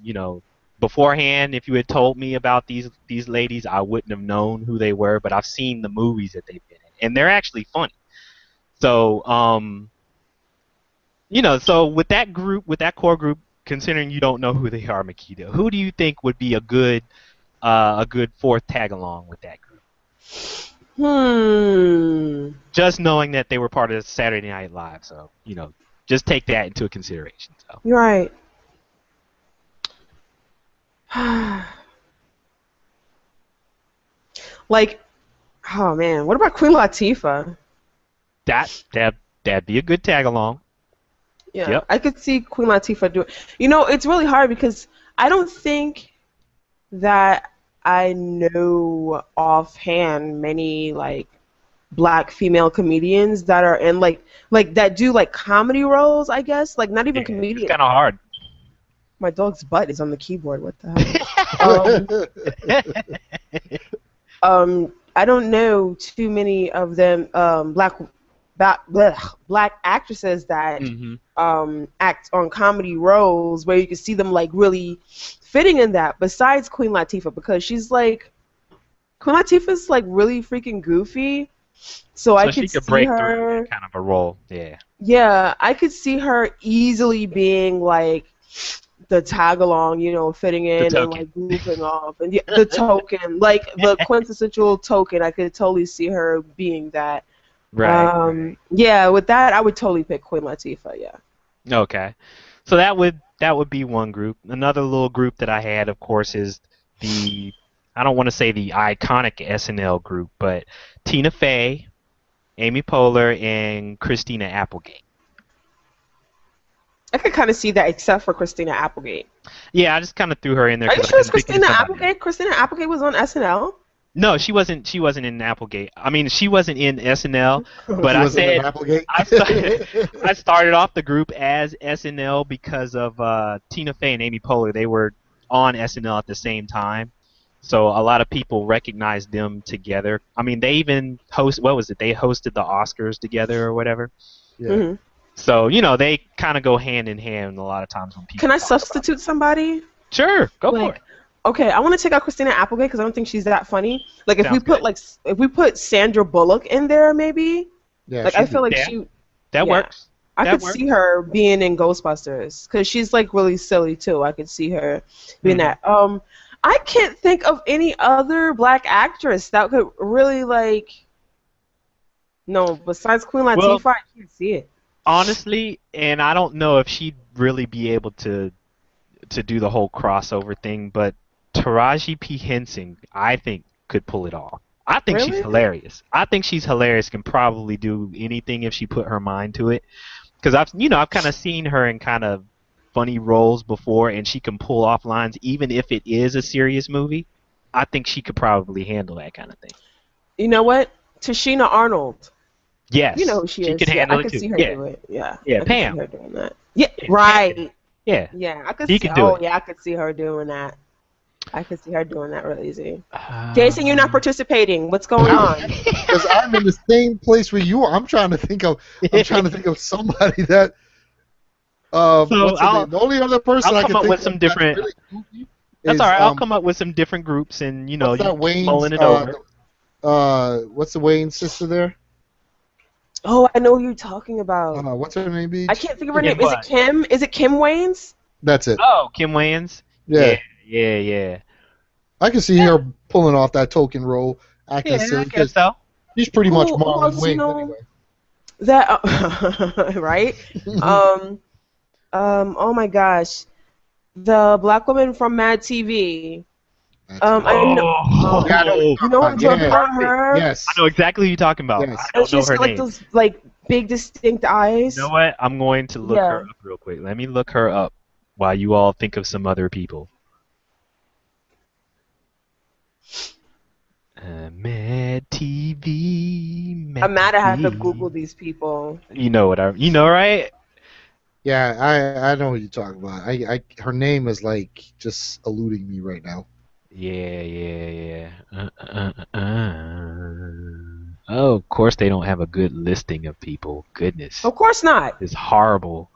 [SPEAKER 1] beforehand, if you had told me about these ladies, I wouldn't have known who they were. But I've seen the movies that they've been in, and they're actually funny. So so with that group, with that core group, considering you don't know who they are, Makeda, who do you think would be a good fourth tag along with that group? Just knowing that they were part of Saturday Night Live, so just take that into consideration. So
[SPEAKER 3] You're right. Like, oh man, what about Queen Latifah?
[SPEAKER 1] that'd be a good tag along.
[SPEAKER 3] Yeah,
[SPEAKER 1] Yep.
[SPEAKER 3] I could see Queen Latifah do it. It's really hard because I don't think that I know offhand many like black female comedians that are in like that do like comedy roles. I guess like not even
[SPEAKER 1] It's
[SPEAKER 3] comedians.
[SPEAKER 1] kind of hard.
[SPEAKER 3] My dog's butt is on the keyboard. What the hell? I don't know too many of them black actresses that act on comedy roles where you can see them like really fitting in that. Besides Queen Latifah, because Queen Latifah's like really freaking goofy, so I
[SPEAKER 1] she
[SPEAKER 3] could
[SPEAKER 1] could
[SPEAKER 3] see
[SPEAKER 1] break
[SPEAKER 3] her.
[SPEAKER 1] through that kind of a role. Yeah.
[SPEAKER 3] Yeah, I could see her easily being like the tag along, fitting in and like goofing off, and the token, like the quintessential token. I could totally see her being that.
[SPEAKER 1] Right.
[SPEAKER 3] Yeah, with that, I would totally pick Queen Latifah. Yeah.
[SPEAKER 1] Okay. So that would be one group. Another little group that I had, of course, is I don't want to say the iconic SNL group, but Tina Fey, Amy Poehler, and Christina Applegate.
[SPEAKER 3] I could kind of see that, except for Christina Applegate.
[SPEAKER 1] Yeah, I just kind of threw her in there.
[SPEAKER 3] Are you
[SPEAKER 1] 'cause I
[SPEAKER 3] sure it's
[SPEAKER 1] couldn't think of
[SPEAKER 3] Christina
[SPEAKER 1] somebody else.
[SPEAKER 3] Applegate? Christina Applegate was on SNL.
[SPEAKER 1] No, she wasn't. She wasn't in Applegate. I mean, she wasn't in SNL. But
[SPEAKER 2] She
[SPEAKER 1] I
[SPEAKER 2] wasn't in
[SPEAKER 1] said
[SPEAKER 2] Applegate?
[SPEAKER 1] I started off the group as SNL because of Tina Fey and Amy Poehler. They were on SNL at the same time, so a lot of people recognized them together. I mean, they even what was it? They hosted the Oscars together or whatever.
[SPEAKER 2] Yeah.
[SPEAKER 3] Mm-hmm.
[SPEAKER 1] So they kind of go hand in hand a lot of times when people.
[SPEAKER 3] Can I
[SPEAKER 1] talk about
[SPEAKER 3] substitute somebody?
[SPEAKER 1] it. Sure, go for it.
[SPEAKER 3] Okay, I want to take out Christina Applegate because I don't think she's that funny. Like if
[SPEAKER 1] Sounds
[SPEAKER 3] we put Sandra Bullock in there, maybe.
[SPEAKER 2] Yeah,
[SPEAKER 3] Like I feel like
[SPEAKER 1] that works.
[SPEAKER 3] I
[SPEAKER 1] That
[SPEAKER 3] could
[SPEAKER 1] works.
[SPEAKER 3] see her being in Ghostbusters because she's like really silly too. I could see her being that. I can't think of any other black actress that could really like. No, besides Queen Latifah,
[SPEAKER 1] Well,
[SPEAKER 3] I can't see it.
[SPEAKER 1] honestly, and I don't know if she'd really be able to do the whole crossover thing, but Taraji P. Henson, I think, could pull it off. I think she's
[SPEAKER 3] Really?
[SPEAKER 1] hilarious. I think she's hilarious. Can probably do anything if she put her mind to it. Because I've kind of seen her in kind of funny roles before, and she can pull off lines even if it is a serious movie. I think she could probably handle that kind of thing.
[SPEAKER 3] You know what? Tashina Arnold.
[SPEAKER 1] Yes,
[SPEAKER 3] You know who she is.
[SPEAKER 1] can
[SPEAKER 3] Yeah,
[SPEAKER 1] handle
[SPEAKER 3] I
[SPEAKER 1] it
[SPEAKER 3] could
[SPEAKER 1] too.
[SPEAKER 3] see her
[SPEAKER 1] Yeah,
[SPEAKER 3] do it. Yeah.
[SPEAKER 1] yeah,
[SPEAKER 3] I could see
[SPEAKER 1] Pam.
[SPEAKER 3] her doing that. Yeah,
[SPEAKER 1] Yeah,
[SPEAKER 3] right.
[SPEAKER 1] Yeah,
[SPEAKER 3] Yeah, I could
[SPEAKER 1] she
[SPEAKER 3] see.
[SPEAKER 1] can do
[SPEAKER 3] Oh,
[SPEAKER 1] it.
[SPEAKER 3] yeah, I could see her doing that. I could see her doing that real easy. Jason, you're not participating. What's going on?
[SPEAKER 2] Because I'm in the same place where you are. I'm trying to think of somebody that.
[SPEAKER 1] So
[SPEAKER 2] What's the name? The only other person
[SPEAKER 1] I'll
[SPEAKER 2] I
[SPEAKER 1] come
[SPEAKER 2] can
[SPEAKER 1] up
[SPEAKER 2] think
[SPEAKER 1] with
[SPEAKER 2] of
[SPEAKER 1] some
[SPEAKER 2] that's
[SPEAKER 1] different.
[SPEAKER 2] really goofy
[SPEAKER 1] That's
[SPEAKER 2] is
[SPEAKER 1] all right. I'll come up with some different groups, and you
[SPEAKER 2] what's that
[SPEAKER 1] keep
[SPEAKER 2] Wayne's
[SPEAKER 1] mulling it over.
[SPEAKER 2] what's the Wayne sister there?
[SPEAKER 3] Oh, I know who you're talking about.
[SPEAKER 2] What's her name, Beach?
[SPEAKER 3] I can't think of her
[SPEAKER 1] Kim
[SPEAKER 3] name. Is it Kim? Is it Kim Waynes?
[SPEAKER 2] That's it.
[SPEAKER 1] Oh, Kim Wayans.
[SPEAKER 2] Yeah.
[SPEAKER 1] Yeah.
[SPEAKER 2] I can see her pulling off that token role, acting
[SPEAKER 1] Yeah, I
[SPEAKER 2] silly.
[SPEAKER 1] guess so.
[SPEAKER 2] She's pretty much
[SPEAKER 3] Who
[SPEAKER 2] Marlon
[SPEAKER 3] else,
[SPEAKER 2] Wayne anyway.
[SPEAKER 3] That right? Oh my gosh, the black woman from Mad TV. I know.
[SPEAKER 2] Yeah, I know
[SPEAKER 3] You know what I'm talking about? Her.
[SPEAKER 2] Yes.
[SPEAKER 1] I know exactly who you're talking about.
[SPEAKER 2] Yes.
[SPEAKER 1] I
[SPEAKER 3] And
[SPEAKER 1] don't know
[SPEAKER 3] she's
[SPEAKER 1] her
[SPEAKER 3] got like
[SPEAKER 1] name.
[SPEAKER 3] those like big distinct eyes.
[SPEAKER 1] You know what? I'm going to look her up real quick. Let me look her up while you all think of some other people. Mad TV.
[SPEAKER 3] I'm mad I have to Google these people.
[SPEAKER 1] You know right?
[SPEAKER 2] Yeah, I know who you're talking about. Her name is like just eluding me right now.
[SPEAKER 1] Yeah. Oh, of course they don't have a good listing of people. Goodness.
[SPEAKER 3] Of course not.
[SPEAKER 1] It's horrible.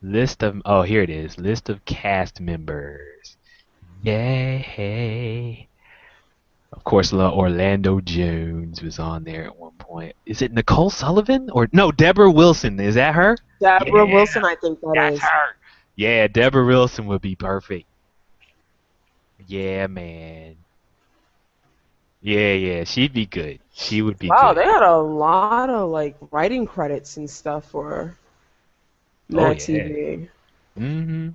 [SPEAKER 1] Here it is. List of cast members. Yay. Of course, Orlando Jones was on there at one point. Is it Nicole Sullivan? Or no, Deborah Wilson. Is that her?
[SPEAKER 3] Deborah Wilson, I think
[SPEAKER 1] That's her. Yeah, Deborah Wilson would be perfect. Yeah, man. Yeah, she'd be good. She would be
[SPEAKER 3] Wow,
[SPEAKER 1] good.
[SPEAKER 3] they had a lot of like writing credits and stuff for Mad TV.
[SPEAKER 1] Mm-hmm.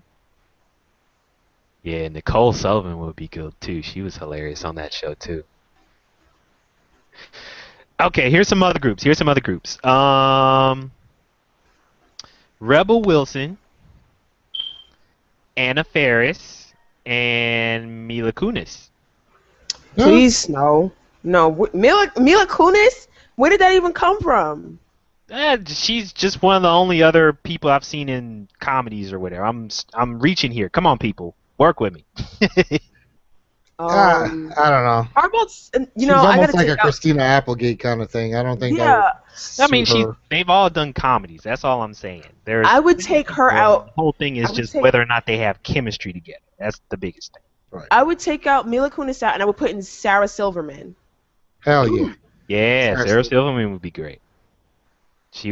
[SPEAKER 1] Yeah, Nicole Sullivan would be good too. She was hilarious on that show too. Okay, here's some other groups. Rebel Wilson, Anna Faris, and Mila Kunis.
[SPEAKER 3] Please, no. Mila Kunis? Where did that even come from?
[SPEAKER 1] She's just one of the only other people I've seen in comedies or whatever. I'm reaching here. Come on, people, work with me.
[SPEAKER 2] I don't know.
[SPEAKER 3] How about
[SPEAKER 2] She's almost like a Christina Applegate kind of thing. I don't think.
[SPEAKER 3] Yeah.
[SPEAKER 1] They've all done comedies. That's all I'm saying.
[SPEAKER 3] I would take her out.
[SPEAKER 1] The whole thing is just whether or not they have chemistry together. That's the biggest thing.
[SPEAKER 2] Right.
[SPEAKER 3] I would take out Mila Kunis out, and I would put in Sarah Silverman.
[SPEAKER 2] Hell yeah.
[SPEAKER 1] Yeah, Sarah Silverman would be great.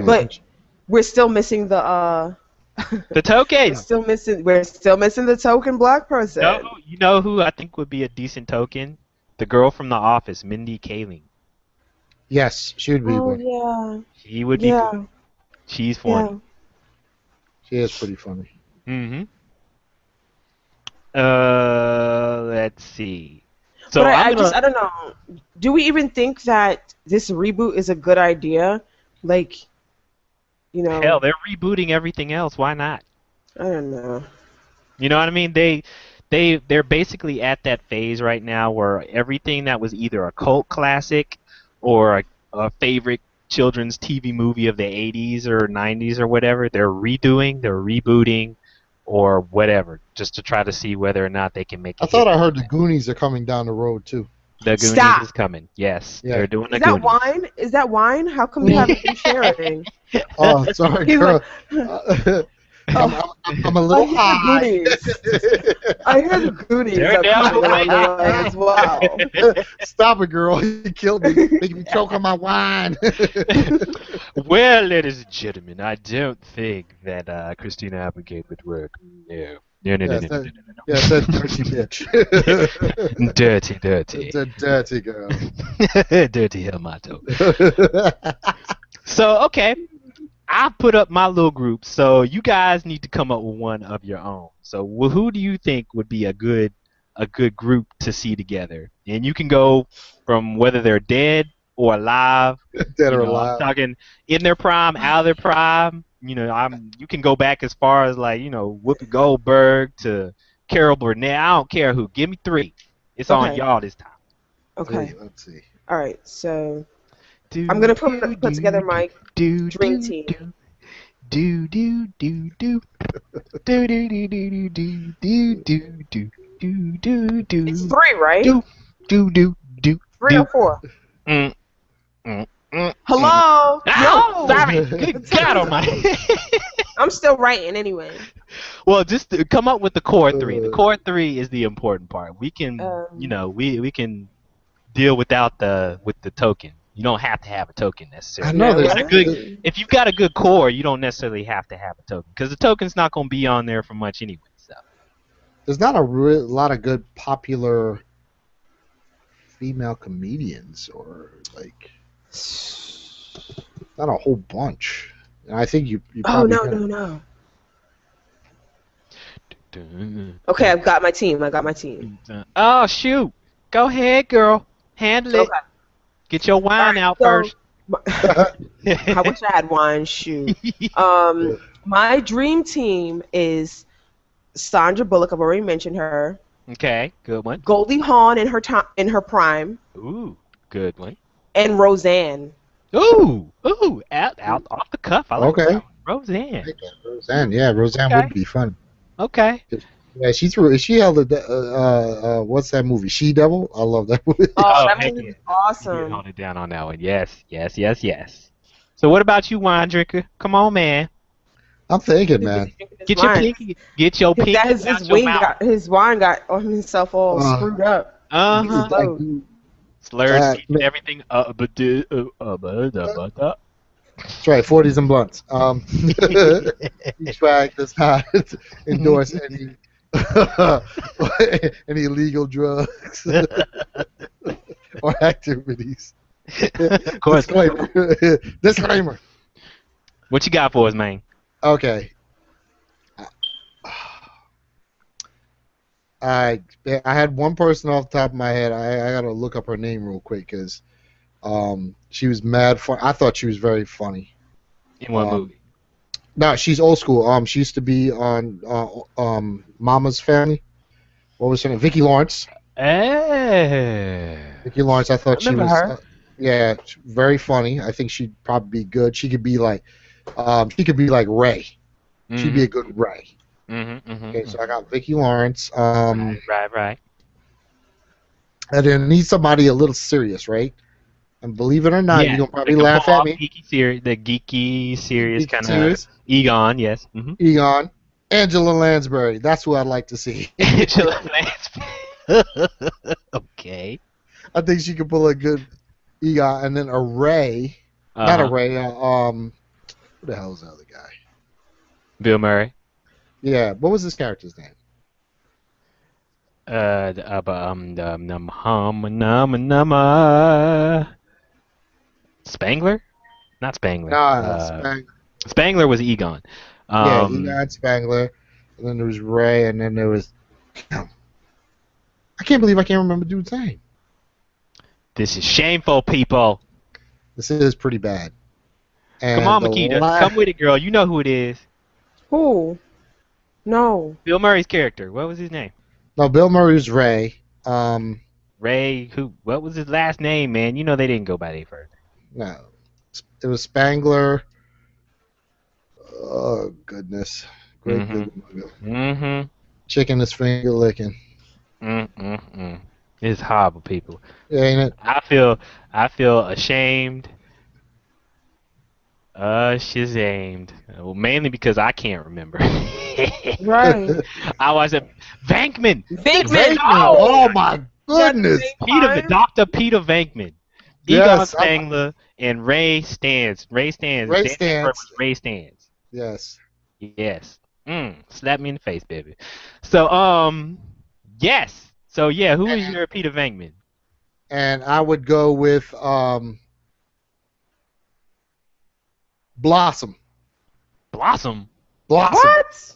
[SPEAKER 3] But we're still missing the
[SPEAKER 1] the token.
[SPEAKER 3] We're still missing the token black person.
[SPEAKER 1] No, you know who I think would be a decent token? The girl from The Office, Mindy Kaling.
[SPEAKER 2] Yes, she would be one.
[SPEAKER 3] Yeah.
[SPEAKER 1] She would be good. She's funny.
[SPEAKER 3] Yeah.
[SPEAKER 2] She is pretty funny.
[SPEAKER 1] Mm-hmm. Let's see. So
[SPEAKER 3] but I don't know. Do we even think that this reboot is a good idea? Like, you know.
[SPEAKER 1] Hell, they're rebooting everything else. Why not?
[SPEAKER 3] I don't know.
[SPEAKER 1] You know what I mean? They're basically at that phase right now where everything that was either a cult classic or a favorite children's TV movie of the 80s or 90s or whatever, they're rebooting, or whatever, just to try to see whether or not they can make it.
[SPEAKER 2] I thought I heard the Goonies are coming down the road too.
[SPEAKER 1] The Goonies is coming. Yes,
[SPEAKER 2] yeah.
[SPEAKER 1] They're doing the
[SPEAKER 3] Is that
[SPEAKER 1] Goonies.
[SPEAKER 3] wine? Is that wine? How come you haven't been sharing?
[SPEAKER 2] Oh, sorry, girl. I'm a little high.
[SPEAKER 3] I hear the Goonies are coming along the way as well.
[SPEAKER 2] Stop it, girl. You killed me. Making me choke on my wine.
[SPEAKER 1] Well, ladies and gentlemen, I don't think that Christina Applegate would work. No. No.
[SPEAKER 2] Yes, that dirty bitch.
[SPEAKER 1] Dirty.
[SPEAKER 2] It's a dirty girl.
[SPEAKER 1] Dirty Helmet. So, okay. I put up my little group, so you guys need to come up with one of your own. So who do you think would be a good a good group to see together. And you can go from whether they're dead or alive.
[SPEAKER 2] Dead
[SPEAKER 1] You
[SPEAKER 2] or
[SPEAKER 1] know, I'm
[SPEAKER 2] alive.
[SPEAKER 1] talking in their prime, out of their prime. You know, you can go back as far as like, Whoopi Goldberg to Carol Burnett. I don't care who. Give me 3. It's on
[SPEAKER 3] Okay.
[SPEAKER 1] y'all this time.
[SPEAKER 3] Okay.
[SPEAKER 2] Let's see.
[SPEAKER 3] All right. So
[SPEAKER 1] Do,
[SPEAKER 3] I'm gonna
[SPEAKER 1] do,
[SPEAKER 3] put together
[SPEAKER 1] do,
[SPEAKER 3] my
[SPEAKER 1] do,
[SPEAKER 3] dream
[SPEAKER 1] do,
[SPEAKER 3] team.
[SPEAKER 1] do, do, do, do, do, do, do, do, do, do, do, do, do, do, do,
[SPEAKER 3] It's 3, right?
[SPEAKER 1] do, do, do, do,
[SPEAKER 3] 3 or
[SPEAKER 1] do.
[SPEAKER 3] 4.
[SPEAKER 1] Mm, mm, mm, mm.
[SPEAKER 3] Hello.
[SPEAKER 1] Oh,
[SPEAKER 3] No.
[SPEAKER 1] sorry. Good God Almighty.
[SPEAKER 3] I'm still writing anyway.
[SPEAKER 1] Well, just to come up with the core 3. The core 3 is the important part. We can, we can deal without with the token. You don't have to have a token necessarily.
[SPEAKER 2] I know there's
[SPEAKER 1] If you've got a good core, you don't necessarily have to have a token because the token's not going to be on there for much anyway. So
[SPEAKER 2] there's not a lot of good popular female comedians, or like not a whole bunch. And I think you
[SPEAKER 3] Oh
[SPEAKER 2] probably
[SPEAKER 3] no. Okay, I've got my team.
[SPEAKER 1] Oh shoot! Go ahead, girl. Handle it.
[SPEAKER 3] Okay.
[SPEAKER 1] Get your wine out
[SPEAKER 3] so-
[SPEAKER 1] first.
[SPEAKER 3] I wish I had wine. Shoot. My dream team is Sandra Bullock. I've already mentioned her.
[SPEAKER 1] Okay, good one.
[SPEAKER 3] Goldie Hawn in her prime,
[SPEAKER 1] Ooh, good one.
[SPEAKER 3] and Roseanne.
[SPEAKER 1] Ooh, out off the cuff. I like
[SPEAKER 2] Okay.
[SPEAKER 1] that one. Roseanne.
[SPEAKER 2] Roseanne. Yeah, Roseanne
[SPEAKER 1] Okay.
[SPEAKER 2] would be fun.
[SPEAKER 1] Okay.
[SPEAKER 2] Yeah, she held a what's that movie? She Devil. I love that movie.
[SPEAKER 3] Oh, that
[SPEAKER 1] heck
[SPEAKER 3] movie
[SPEAKER 1] yeah.
[SPEAKER 3] is
[SPEAKER 1] You
[SPEAKER 3] awesome.
[SPEAKER 1] hold it down on that one. Yes. So what about you, wine drinker? Come on, man.
[SPEAKER 2] I'm thinking, man.
[SPEAKER 1] Get your pinky. Get your pinky out your mouth.
[SPEAKER 3] His wine got on himself all screwed up.
[SPEAKER 1] Slurs, speech, and everything.
[SPEAKER 2] That's right, 40s and blunts. Geekswagg does not endorse any illegal drugs or activities.
[SPEAKER 1] Of course.
[SPEAKER 2] Disclaimer.
[SPEAKER 1] What you got for us, man?
[SPEAKER 2] Okay. I had one person off the top of my head. I gotta look up her name real quick because she was mad fun. I thought she was very funny.
[SPEAKER 1] In what movie?
[SPEAKER 2] No, she's old school. She used to be on Mama's Family. What was her name? Vicki Lawrence. Vicki Lawrence. I thought she was. Yeah, very funny. I think she'd probably be good. She could be like Ray. She'd be a good Ray. Okay, so I got Vicki Lawrence.
[SPEAKER 1] Right.
[SPEAKER 2] And then I need somebody a little serious, right? And believe it or not, you're gonna probably laugh at me.
[SPEAKER 1] The geeky, serious kind of Egon, yes.
[SPEAKER 2] Egon, Angela Lansbury. That's who I'd like to see.
[SPEAKER 1] Angela Lansbury. Okay.
[SPEAKER 2] I think she could pull a good Egon, and then a Ray. Not a Ray. Who the hell is the other guy?
[SPEAKER 1] Bill Murray.
[SPEAKER 2] Yeah. What was his character's name?
[SPEAKER 1] Spangler? Not Spangler.
[SPEAKER 2] No,
[SPEAKER 1] Spangler was Egon.
[SPEAKER 2] Yeah, Egon Spangler. And then there was Ray, and then there was. I can't believe I can't remember dude's name.
[SPEAKER 1] This is shameful, people.
[SPEAKER 2] This is pretty bad. And
[SPEAKER 1] come on, Makeda. Come with it, girl. You know who it is.
[SPEAKER 3] Who? No.
[SPEAKER 1] Bill Murray's character. What was his name?
[SPEAKER 2] No, Bill Murray's Ray.
[SPEAKER 1] Ray, who? What was his last name, man? You know they didn't go by their first name.
[SPEAKER 2] No. It was Spangler. Oh, goodness. Great movie. Chicken is finger licking.
[SPEAKER 1] It's horrible, people.
[SPEAKER 2] Yeah, ain't it?
[SPEAKER 1] I feel ashamed. Shazamed. Well, mainly because I can't remember.
[SPEAKER 3] Right.
[SPEAKER 1] I was a Venkman.
[SPEAKER 2] Oh my goodness.
[SPEAKER 1] Dr. Peter Venkman. Egon Spangler and Ray Stantz. Ray Stantz.
[SPEAKER 2] Yes.
[SPEAKER 1] Yes. Slap me in the face, baby. So, yes. So, yeah, who is your Peter Venkman?
[SPEAKER 2] And I would go with Blossom.
[SPEAKER 1] Blossom?
[SPEAKER 3] What?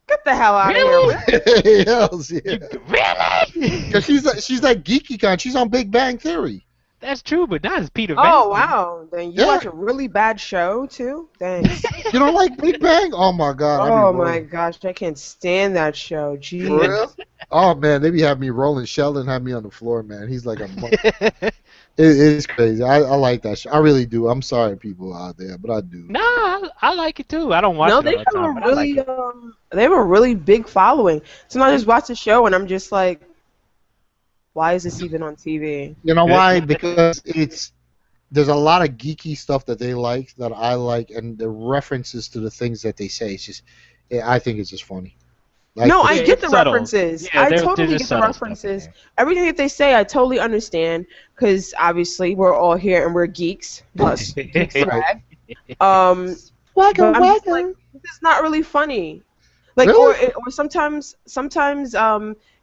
[SPEAKER 3] Get the hell out
[SPEAKER 1] Really?
[SPEAKER 3] of here.
[SPEAKER 2] Yes, yeah.
[SPEAKER 1] Really?
[SPEAKER 2] Cause she's like geeky con. She's on Big Bang Theory.
[SPEAKER 1] That's true, but not as Peter Van.
[SPEAKER 3] Oh, wow. Then you
[SPEAKER 2] Yeah.
[SPEAKER 3] watch a really bad show, too? Thanks.
[SPEAKER 2] You don't like Big Bang? Oh my God. I be
[SPEAKER 3] Oh, my
[SPEAKER 2] rolling.
[SPEAKER 3] gosh. I can't stand that show.
[SPEAKER 2] For
[SPEAKER 3] Jeez.
[SPEAKER 2] real? Oh man, they be having me rolling. Sheldon had me on the floor, man. He's like a it's crazy. I like that show. I really do. I'm sorry, people out there, but I do.
[SPEAKER 1] Nah, I like it too. I don't watch
[SPEAKER 3] No,
[SPEAKER 1] it
[SPEAKER 3] they
[SPEAKER 1] all the
[SPEAKER 3] have
[SPEAKER 1] time,
[SPEAKER 3] a
[SPEAKER 1] but I like
[SPEAKER 3] really,
[SPEAKER 1] it.
[SPEAKER 3] they have a really big following. Sometimes I just watch the show and I'm just like, why is this even on TV?
[SPEAKER 2] You know why? Because there's a lot of geeky stuff that they like that I like, and the references to the things that they say. It's just, I think it's just funny. Like,
[SPEAKER 3] No, I
[SPEAKER 1] Yeah,
[SPEAKER 3] get
[SPEAKER 1] it's
[SPEAKER 3] the
[SPEAKER 1] subtle.
[SPEAKER 3] references.
[SPEAKER 1] Yeah,
[SPEAKER 3] I
[SPEAKER 1] they're
[SPEAKER 3] totally
[SPEAKER 1] just
[SPEAKER 3] get the
[SPEAKER 1] subtle stuff in
[SPEAKER 3] references.
[SPEAKER 1] there.
[SPEAKER 3] Everything that they say, I totally understand because obviously we're all here and we're geeks. Plus, Geekswagg. But I'm just like, this is not really funny. Like,
[SPEAKER 2] Really?
[SPEAKER 3] or sometimes,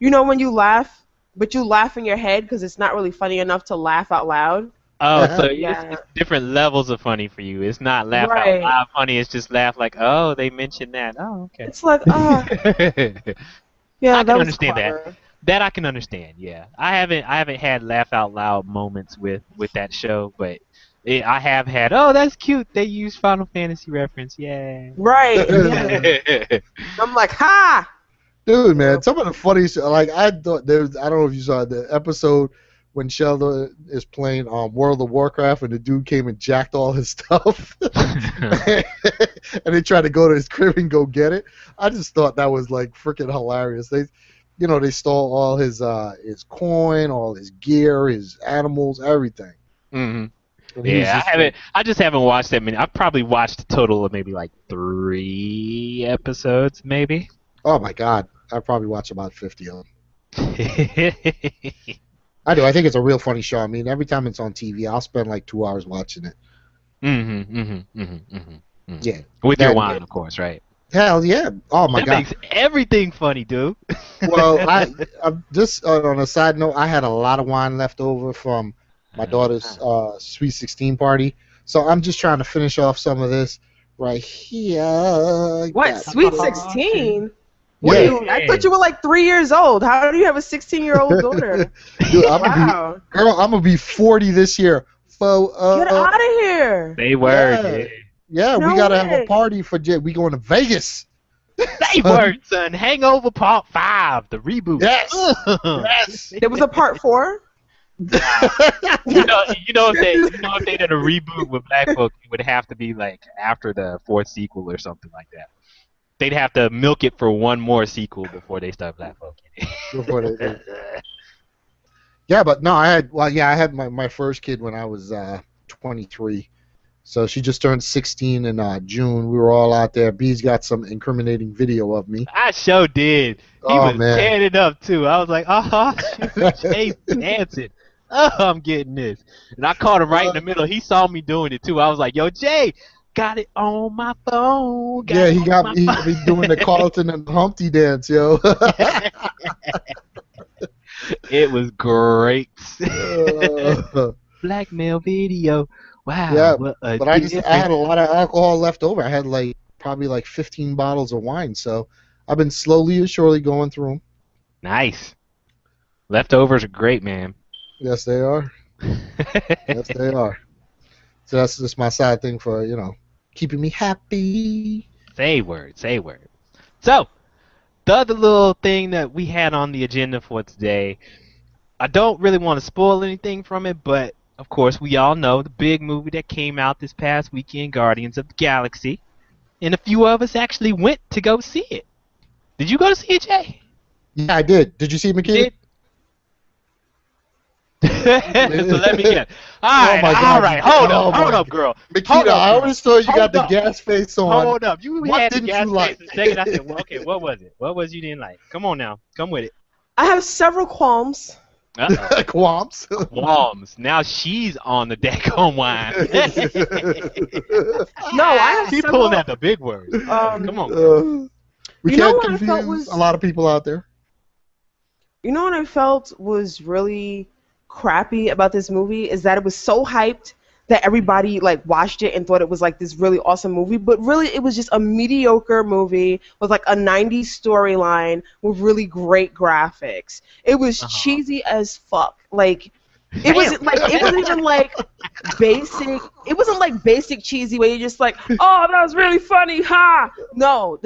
[SPEAKER 3] you know, when you laugh, but you laugh in your head because it's not really funny enough to laugh out loud.
[SPEAKER 1] Oh, so
[SPEAKER 3] Yeah.
[SPEAKER 1] it's different levels of funny for you. It's not laugh out
[SPEAKER 3] Right.
[SPEAKER 1] loud funny. It's just laugh like, oh, they mentioned that. Oh, okay.
[SPEAKER 3] It's like, yeah,
[SPEAKER 1] I
[SPEAKER 3] that
[SPEAKER 1] can
[SPEAKER 3] was
[SPEAKER 1] understand
[SPEAKER 3] clever.
[SPEAKER 1] that. That I can understand. Yeah, I haven't had laugh out loud moments with that show, but I have had. Oh, that's cute. They use Final Fantasy reference. Yeah.
[SPEAKER 3] Right. Yeah. I'm like, ha!
[SPEAKER 2] Dude, man, some of the funniest, like I thought there was, I don't know if you saw the episode when Sheldon is playing World of Warcraft and the dude came and jacked all his stuff, and they tried to go to his crib and go get it. I just thought that was like freaking hilarious. They stole all his coin, all his gear, his animals, everything.
[SPEAKER 1] hmm
[SPEAKER 2] And he was
[SPEAKER 1] Yeah,
[SPEAKER 2] just
[SPEAKER 1] I just haven't watched that many. I've probably watched a total of maybe like 3 episodes, maybe.
[SPEAKER 2] oh my God, I probably watch about 50 of them. I do. I think it's a real funny show. I mean, every time it's on TV, I'll spend like 2 hours watching it. Yeah.
[SPEAKER 1] With your
[SPEAKER 2] That-
[SPEAKER 1] wine, of course, right?
[SPEAKER 2] Hell yeah. Oh my
[SPEAKER 1] That
[SPEAKER 2] God.
[SPEAKER 1] makes everything funny, dude.
[SPEAKER 2] Well, I'm just on a side note, I had a lot of wine left over from my daughter's Sweet 16 party. So I'm just trying to finish off some of this right here.
[SPEAKER 3] What?
[SPEAKER 2] Yeah.
[SPEAKER 3] Sweet 16?
[SPEAKER 2] Yeah.
[SPEAKER 3] I thought you were like 3 years old. How do you have a 16-year-old daughter?
[SPEAKER 2] Dude,
[SPEAKER 3] Wow.
[SPEAKER 2] I'm gonna be 40 this year. So,
[SPEAKER 3] Get out of here.
[SPEAKER 1] They were.
[SPEAKER 2] Yeah. yeah,
[SPEAKER 3] No
[SPEAKER 2] we gotta have
[SPEAKER 3] way.
[SPEAKER 2] a party for Jay. We going to Vegas.
[SPEAKER 1] They were, son. Hangover Part 5, the reboot.
[SPEAKER 2] Yes. Yes.
[SPEAKER 3] There was a part 4?
[SPEAKER 1] you know if they did a reboot with black folk, it would have to be like after the 4th sequel or something like that. They'd have to milk it for one more sequel before they start black folk.
[SPEAKER 2] Before they- Yeah, but no, I had my first kid when I was 23. So she just turned 16 in June. We were all out there. B's got some incriminating video of me.
[SPEAKER 1] I sure did. He
[SPEAKER 2] Oh,
[SPEAKER 1] was
[SPEAKER 2] man.
[SPEAKER 1] tearing it up too. I was like, oh, shoot, Jay's dancing. Oh, I'm getting this. And I caught him right in the middle. He saw me doing it too. I was like, yo, Jay, got it on my phone.
[SPEAKER 2] Yeah, he got
[SPEAKER 1] my
[SPEAKER 2] me doing the Carlton and Humpty dance, yo.
[SPEAKER 1] It was great.
[SPEAKER 2] Uh,
[SPEAKER 1] Blackmail video. Wow.
[SPEAKER 2] Yeah,
[SPEAKER 1] what a
[SPEAKER 2] but I
[SPEAKER 1] difference.
[SPEAKER 2] had a lot of alcohol left over. I had probably 15 bottles of wine. So I've been slowly and surely going through them.
[SPEAKER 1] Nice. Leftovers are great, man.
[SPEAKER 2] Yes, they are. Yes, they are. So that's just my side thing for, keeping me happy.
[SPEAKER 1] Say word, say word. So, the other little thing that we had on the agenda for today, I don't really want to spoil anything from it, but of course we all know the big movie that came out this past weekend, Guardians of the Galaxy, and a few of us actually went to go see it. Did you go to see it, Jay?
[SPEAKER 2] Yeah, I did. Did you see Makeda?
[SPEAKER 1] Did? So let me get.
[SPEAKER 2] Oh my God.
[SPEAKER 1] All right, hold
[SPEAKER 2] Oh
[SPEAKER 1] up,
[SPEAKER 2] my
[SPEAKER 1] girl.
[SPEAKER 2] Makeda,
[SPEAKER 1] Hold up,
[SPEAKER 2] I
[SPEAKER 1] girl.
[SPEAKER 2] always thought you
[SPEAKER 1] Hold
[SPEAKER 2] got the
[SPEAKER 1] up.
[SPEAKER 2] gas face on.
[SPEAKER 1] Hold up, you
[SPEAKER 2] What
[SPEAKER 1] had the
[SPEAKER 2] didn't
[SPEAKER 1] gas
[SPEAKER 2] you like?
[SPEAKER 1] face a second. I said, well, okay, what was it? What was you didn't like? Come on now, come with it.
[SPEAKER 3] I have several qualms.
[SPEAKER 1] Uh-oh.
[SPEAKER 2] Qualms.
[SPEAKER 1] Qualms. Now she's on the deck on wine.
[SPEAKER 3] No, I have
[SPEAKER 1] She's
[SPEAKER 3] several.
[SPEAKER 1] pulling out the big words. Come on. Girl.
[SPEAKER 2] We
[SPEAKER 3] You know
[SPEAKER 2] can't
[SPEAKER 3] what I felt
[SPEAKER 2] confuse
[SPEAKER 3] was-
[SPEAKER 2] a lot of people out there.
[SPEAKER 3] You know what I felt was really crappy about this movie is that it was so hyped that everybody like watched it and thought it was like this really awesome movie, but really it was just a mediocre movie with like a 90s storyline with really great graphics. It was cheesy as fuck. Like it wasn't even like basic. It wasn't like basic cheesy where you're just like, oh, that was really funny, ha! No,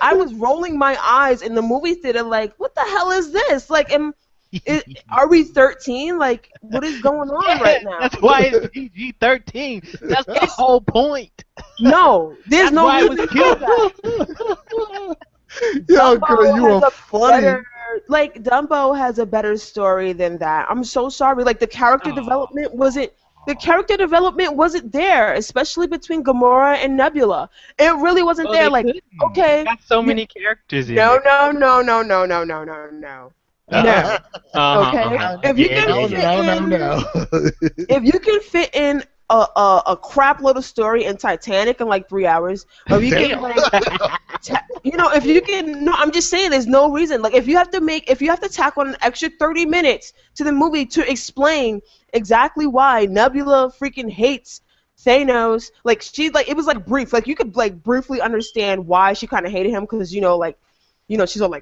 [SPEAKER 3] I was rolling my eyes in the movie theater like, what the hell is this? Like, are we 13? Like, what is going on right now?
[SPEAKER 1] That's why it's PG-13. That's the whole point.
[SPEAKER 3] No, there's no reason to do that.
[SPEAKER 2] Yo, girl, you are funny.
[SPEAKER 3] Like, Dumbo has a better story than that. I'm so sorry. Like, the character development wasn't there, especially between Gamora and Nebula. It really wasn't there. Like, okay.
[SPEAKER 1] Got so many characters in
[SPEAKER 3] No.
[SPEAKER 1] there.
[SPEAKER 3] Okay. If you can fit in a crap load of story in Titanic in like 3 hours, or if you can I'm just saying there's no reason. Like if you have to tack on an extra 30 minutes to the movie to explain exactly why Nebula freaking hates Thanos, like it was like brief. Like you could like briefly understand why she kind of hated him because she's all like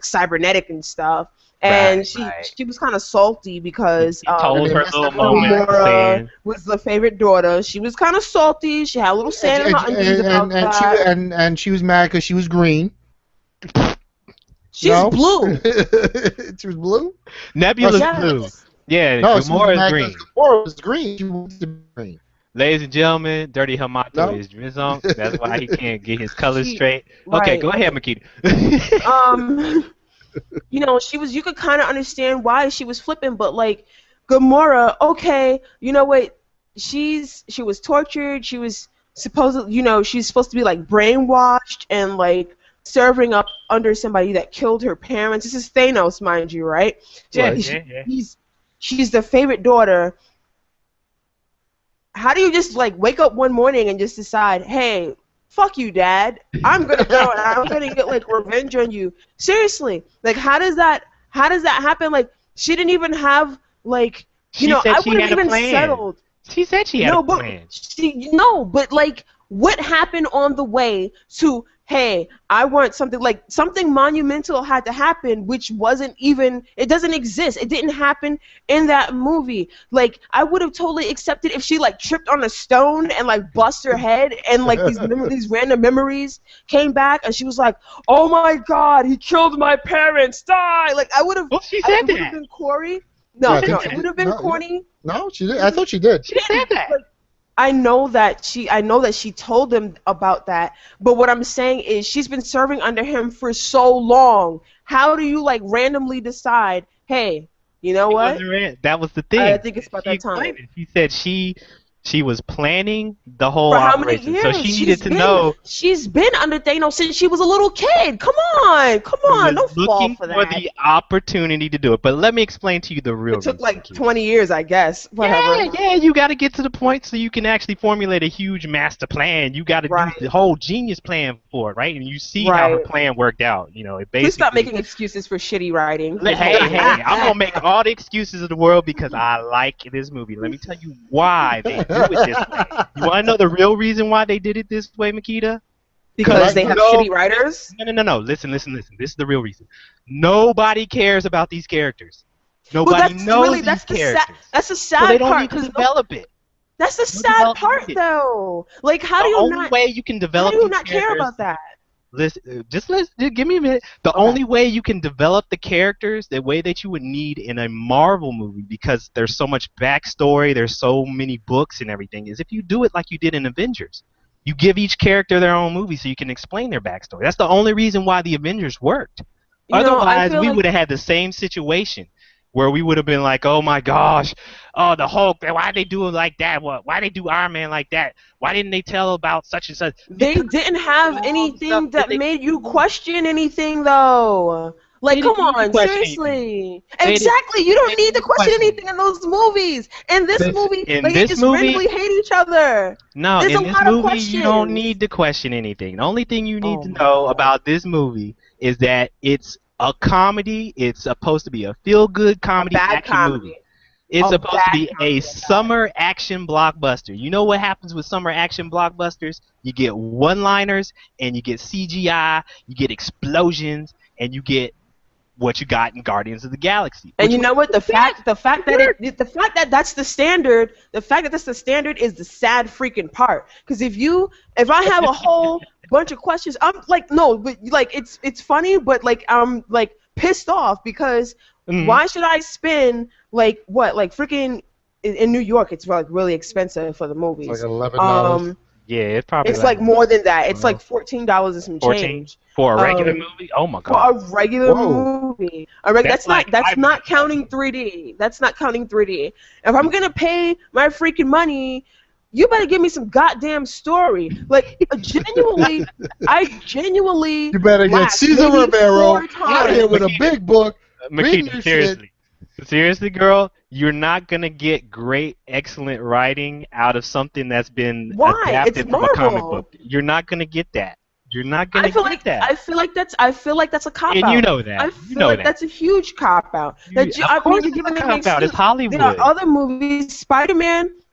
[SPEAKER 3] cybernetic and stuff. And she was kind of salty because Gamora was the favorite daughter. She was kind of salty. She had a little sand in her undies about that.
[SPEAKER 2] And she was mad because she was green.
[SPEAKER 3] She's blue.
[SPEAKER 2] She was blue?
[SPEAKER 1] Nebula's blue. Yeah,
[SPEAKER 2] no,
[SPEAKER 1] Gamora is green.
[SPEAKER 2] Gamora was green. She was green.
[SPEAKER 1] Ladies and gentlemen, DirtyHelmet is Drizon. That's why he can't get his colors straight. Okay, go ahead, Makeda. You could kind of understand why she was flipping, but like Gamora, okay, you know what? She was tortured. She was supposedly, she's supposed to be like brainwashed and like serving up under somebody that killed her parents. This is Thanos, mind you, right? Yeah.
[SPEAKER 3] She's the favorite daughter. How do you just like wake up one morning and just decide, hey, fuck you, Dad, I'm gonna go and I'm gonna get like revenge on you? Seriously, like how does that happen? Like she didn't even have like I would have even settled.
[SPEAKER 1] She said she had a plan.
[SPEAKER 3] But like what happened on the way to, hey, I want something monumental had to happen, which it doesn't exist. It didn't happen in that movie. Like, I would have totally accepted if she, like, tripped on a stone and, like, bust her head and, like, these random memories came back and she was like, oh, my God, he killed my parents, die! Like, I would have...
[SPEAKER 1] Well, she said that.
[SPEAKER 3] It would have been Corey. No, it would have been corny.
[SPEAKER 2] No, she did. I thought she did.
[SPEAKER 1] She said that.
[SPEAKER 3] Like, I know that she told them about that, but what I'm saying is she's been serving under him for so long. How do you like randomly decide, hey, you know what?
[SPEAKER 1] That was the thing.
[SPEAKER 3] I think it's about that time.
[SPEAKER 1] She said she was planning the whole operation, so she needed to know.
[SPEAKER 3] She's been under Thanos since she was a little kid. Come on, don't fall for that.
[SPEAKER 1] For the opportunity to do it, but let me explain to you the real.
[SPEAKER 3] It took like 20 years, I guess. Whatever.
[SPEAKER 1] Yeah, you got to get to the point so you can actually formulate a huge master plan. You got to do the whole genius plan for it, right? And you see how her plan worked out. It basically.
[SPEAKER 3] Please stop making excuses for shitty writing.
[SPEAKER 1] Hey, I'm gonna make all the excuses of the world because I like this movie. Let me tell you why they do it this way. You want to know the real reason why they did it this way, Makeda?
[SPEAKER 3] Because they have shitty writers?
[SPEAKER 1] No. Listen. This is the real reason. Nobody cares about these characters. Nobody knows these characters.
[SPEAKER 3] That's a sad
[SPEAKER 1] part. So they don't
[SPEAKER 3] part.
[SPEAKER 1] need to develop it.
[SPEAKER 3] That's the sad part, though. Like, how do you not care about that?
[SPEAKER 1] Listen, give me a minute. The only way you can develop the characters, the way that you would need in a Marvel movie, because there's so much backstory, there's so many books and everything, is if you do it like you did in Avengers. You give each character their own movie so you can explain their backstory. That's the only reason why the Avengers worked. Otherwise, we would have had the same situation where we would have been like, oh my gosh, oh the Hulk, why they do it like that? Why they do Iron Man like that? Why didn't they tell about such and such?
[SPEAKER 3] They didn't have anything that made you question anything, though. Like, come on, seriously. Exactly, you don't need to question anything in those movies. In this movie, they just randomly hate each other.
[SPEAKER 1] No, in this movie, you don't need to question anything. The only thing you need to know about this movie is that it's a comedy. It's supposed to be a feel-good comedy action movie. It's
[SPEAKER 3] of
[SPEAKER 1] supposed to
[SPEAKER 3] that
[SPEAKER 1] be
[SPEAKER 3] kind
[SPEAKER 1] a
[SPEAKER 3] of guy.
[SPEAKER 1] summer action blockbuster. You know what happens with summer action blockbusters? You get one-liners, and you get CGI, you get explosions, and you get what you got in Guardians of the Galaxy.
[SPEAKER 3] And
[SPEAKER 1] Which
[SPEAKER 3] you know what? The fact that that's the standard, the fact that that's the standard is the sad freaking part. Because if I have a whole bunch of questions, I'm like, no, but like it's funny, but like I'm like pissed off because why should I spend like freaking in New York? It's like really expensive for the movies.
[SPEAKER 2] It's like $11.
[SPEAKER 1] yeah, it's probably
[SPEAKER 3] It's like more than that. It's like $14 and some
[SPEAKER 1] 14
[SPEAKER 3] change.
[SPEAKER 1] for a regular movie. Oh my
[SPEAKER 3] For
[SPEAKER 1] god!
[SPEAKER 3] a regular
[SPEAKER 2] Whoa.
[SPEAKER 3] movie.
[SPEAKER 1] That's like
[SPEAKER 3] That's
[SPEAKER 1] five
[SPEAKER 3] not
[SPEAKER 1] minutes.
[SPEAKER 3] counting 3D. That's not counting 3D. If I'm gonna pay my freaking money, you better give me some goddamn story. Like I genuinely
[SPEAKER 2] You better get
[SPEAKER 3] laughed
[SPEAKER 2] Cesar
[SPEAKER 3] maybe
[SPEAKER 2] Romero
[SPEAKER 3] 4
[SPEAKER 2] out here with a
[SPEAKER 1] Makeda.
[SPEAKER 2] big book. reading
[SPEAKER 1] Makeda,
[SPEAKER 2] your
[SPEAKER 1] seriously. Seriously, girl, you're not gonna get great, excellent writing out of something that's been
[SPEAKER 3] Why?
[SPEAKER 1] adapted
[SPEAKER 3] It's
[SPEAKER 1] from a comic
[SPEAKER 3] Marvel.
[SPEAKER 1] book. You're not gonna get that. You're not gonna
[SPEAKER 3] I feel
[SPEAKER 1] get
[SPEAKER 3] like
[SPEAKER 1] that.
[SPEAKER 3] I feel like that's a cop out.
[SPEAKER 1] And you know that.
[SPEAKER 3] I
[SPEAKER 1] You
[SPEAKER 3] feel
[SPEAKER 1] know
[SPEAKER 3] like
[SPEAKER 1] that.
[SPEAKER 3] that's a huge cop out.
[SPEAKER 1] Of course
[SPEAKER 3] you're
[SPEAKER 1] it's
[SPEAKER 3] giving
[SPEAKER 1] a
[SPEAKER 3] me an
[SPEAKER 1] cop out. It's
[SPEAKER 3] excuse.
[SPEAKER 1] Hollywood.
[SPEAKER 3] There are other movies.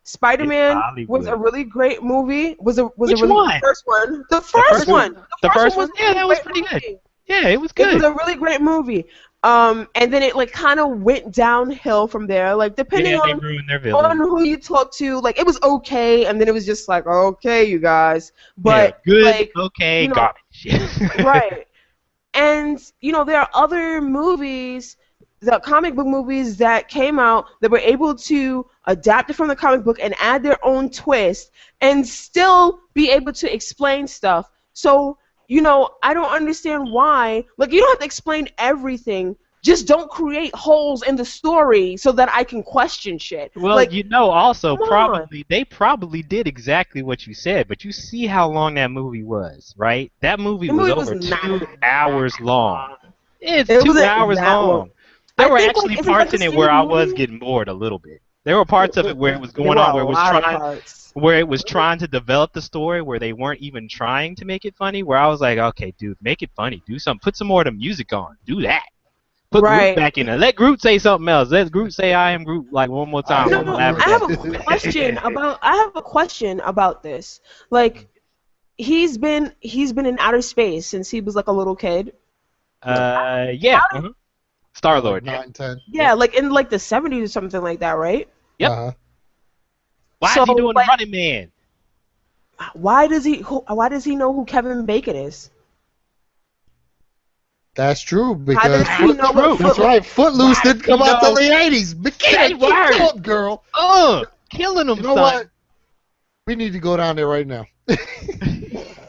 [SPEAKER 3] Spider-Man
[SPEAKER 1] Hollywood.
[SPEAKER 3] was a really great movie.
[SPEAKER 1] Which
[SPEAKER 3] The
[SPEAKER 1] one?
[SPEAKER 3] first one. The first one.
[SPEAKER 1] The first
[SPEAKER 3] was
[SPEAKER 1] one? Yeah, that was
[SPEAKER 3] a great
[SPEAKER 1] pretty good.
[SPEAKER 3] movie.
[SPEAKER 1] Yeah, it was
[SPEAKER 3] It
[SPEAKER 1] good.
[SPEAKER 3] was a really great movie. And then it like kind of went downhill from there. Like depending
[SPEAKER 1] Yeah, they
[SPEAKER 3] on
[SPEAKER 1] ruined their villain.
[SPEAKER 3] who you talk to, like it was okay, and then it was just like okay, you guys. But
[SPEAKER 1] yeah, good,
[SPEAKER 3] like
[SPEAKER 1] okay,
[SPEAKER 3] you know,
[SPEAKER 1] garbage.
[SPEAKER 3] right. And there are other movies, the comic book movies that came out that were able to adapt it from the comic book and add their own twist and still be able to explain stuff. So, I don't understand why. Like, you don't have to explain everything. Just don't create holes in the story so that I can question shit.
[SPEAKER 1] Well,
[SPEAKER 3] like,
[SPEAKER 1] also
[SPEAKER 3] come
[SPEAKER 1] probably they probably did exactly what you said, but you see how long that movie was, right? That movie was over
[SPEAKER 3] not
[SPEAKER 1] 2 hours long. It's
[SPEAKER 3] It
[SPEAKER 1] 2
[SPEAKER 3] wasn't
[SPEAKER 1] hours
[SPEAKER 3] that
[SPEAKER 1] long.
[SPEAKER 3] long.
[SPEAKER 1] There
[SPEAKER 3] I
[SPEAKER 1] were
[SPEAKER 3] think,
[SPEAKER 1] actually
[SPEAKER 3] isn't
[SPEAKER 1] parts
[SPEAKER 3] that
[SPEAKER 1] in
[SPEAKER 3] the
[SPEAKER 1] it where
[SPEAKER 3] same
[SPEAKER 1] I was
[SPEAKER 3] movie?
[SPEAKER 1] getting bored a little bit. There were parts of it where it was
[SPEAKER 3] There
[SPEAKER 1] going
[SPEAKER 3] were
[SPEAKER 1] on
[SPEAKER 3] a
[SPEAKER 1] where it was
[SPEAKER 3] lot of
[SPEAKER 1] trying
[SPEAKER 3] parts.
[SPEAKER 1] where it was trying to develop the story where they weren't even trying to make it funny, where I was like, okay, dude, make it funny. Do something. Put some more of the music on. Do that. Put
[SPEAKER 3] Right.
[SPEAKER 1] Groot back in there. Let Groot say something else. Let Groot say I am Groot like one more time.
[SPEAKER 2] No,
[SPEAKER 1] I'm
[SPEAKER 2] no,
[SPEAKER 1] laughing
[SPEAKER 3] I
[SPEAKER 1] at
[SPEAKER 3] have
[SPEAKER 1] it.
[SPEAKER 3] a question about this. Like, he's been in outer space since he was like a little kid.
[SPEAKER 1] Yeah. Star Lord.
[SPEAKER 2] 9, 10.
[SPEAKER 3] Yeah, like in like the 70s or something like that, right?
[SPEAKER 1] Yep.
[SPEAKER 2] Uh-huh.
[SPEAKER 1] Why
[SPEAKER 3] So,
[SPEAKER 1] is he doing
[SPEAKER 3] like-
[SPEAKER 1] the Running Man?
[SPEAKER 3] Why does he know who Kevin Bacon is?
[SPEAKER 2] That's true
[SPEAKER 3] How does
[SPEAKER 2] because
[SPEAKER 3] he know what
[SPEAKER 2] that's right. Footloose
[SPEAKER 1] Why
[SPEAKER 2] didn't
[SPEAKER 1] does
[SPEAKER 2] come
[SPEAKER 1] he
[SPEAKER 2] out till
[SPEAKER 1] know?
[SPEAKER 2] the 80s. Makeda,
[SPEAKER 1] Say
[SPEAKER 2] keep
[SPEAKER 1] word.
[SPEAKER 2] going, girl.
[SPEAKER 1] Killing him,
[SPEAKER 2] You know
[SPEAKER 1] son.
[SPEAKER 2] what? We need to go down there right now.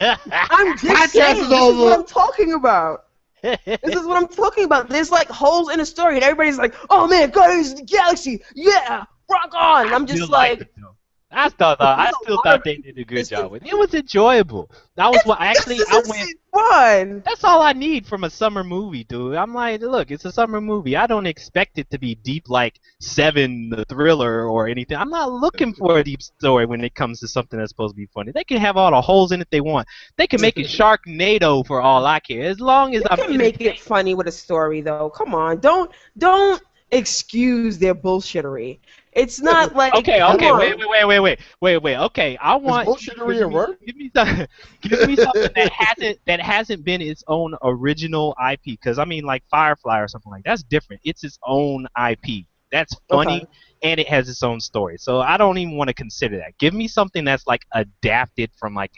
[SPEAKER 3] I'm just
[SPEAKER 2] Podcast
[SPEAKER 3] saying,
[SPEAKER 2] is
[SPEAKER 3] this is
[SPEAKER 2] over.
[SPEAKER 3] what I'm talking about. This is what I'm talking about. There's like holes in the story, and everybody's like, "Oh man, Guardians of the Galaxy, yeah, rock on!" And I'm just
[SPEAKER 1] Still
[SPEAKER 3] like,
[SPEAKER 1] liked it, though. I still thought they did a good job with it. It was enjoyable. That was what
[SPEAKER 3] "This
[SPEAKER 1] I
[SPEAKER 3] is
[SPEAKER 1] went.
[SPEAKER 3] fun."
[SPEAKER 1] That's all I need from a summer movie, dude. I'm like, look, it's a summer movie. I don't expect it to be deep like Seven, the Thriller, or anything. I'm not looking for a deep story when it comes to something that's supposed to be funny. They can have all the holes in it they want. They can make it Sharknado for all I care, as long as
[SPEAKER 3] You
[SPEAKER 1] I'm
[SPEAKER 3] can make it funny with a story, though. Come on, don't excuse their bullshittery. It's not like
[SPEAKER 1] Okay,
[SPEAKER 3] come on.
[SPEAKER 1] wait. Okay, I want
[SPEAKER 2] bullshittery a word?
[SPEAKER 1] Give me something that hasn't been its own original IP. Because I mean, like Firefly or something like that's different. It's its own IP. That's funny
[SPEAKER 3] Okay.
[SPEAKER 1] and it has its own story. So I don't even want to consider that. Give me something that's like adapted from like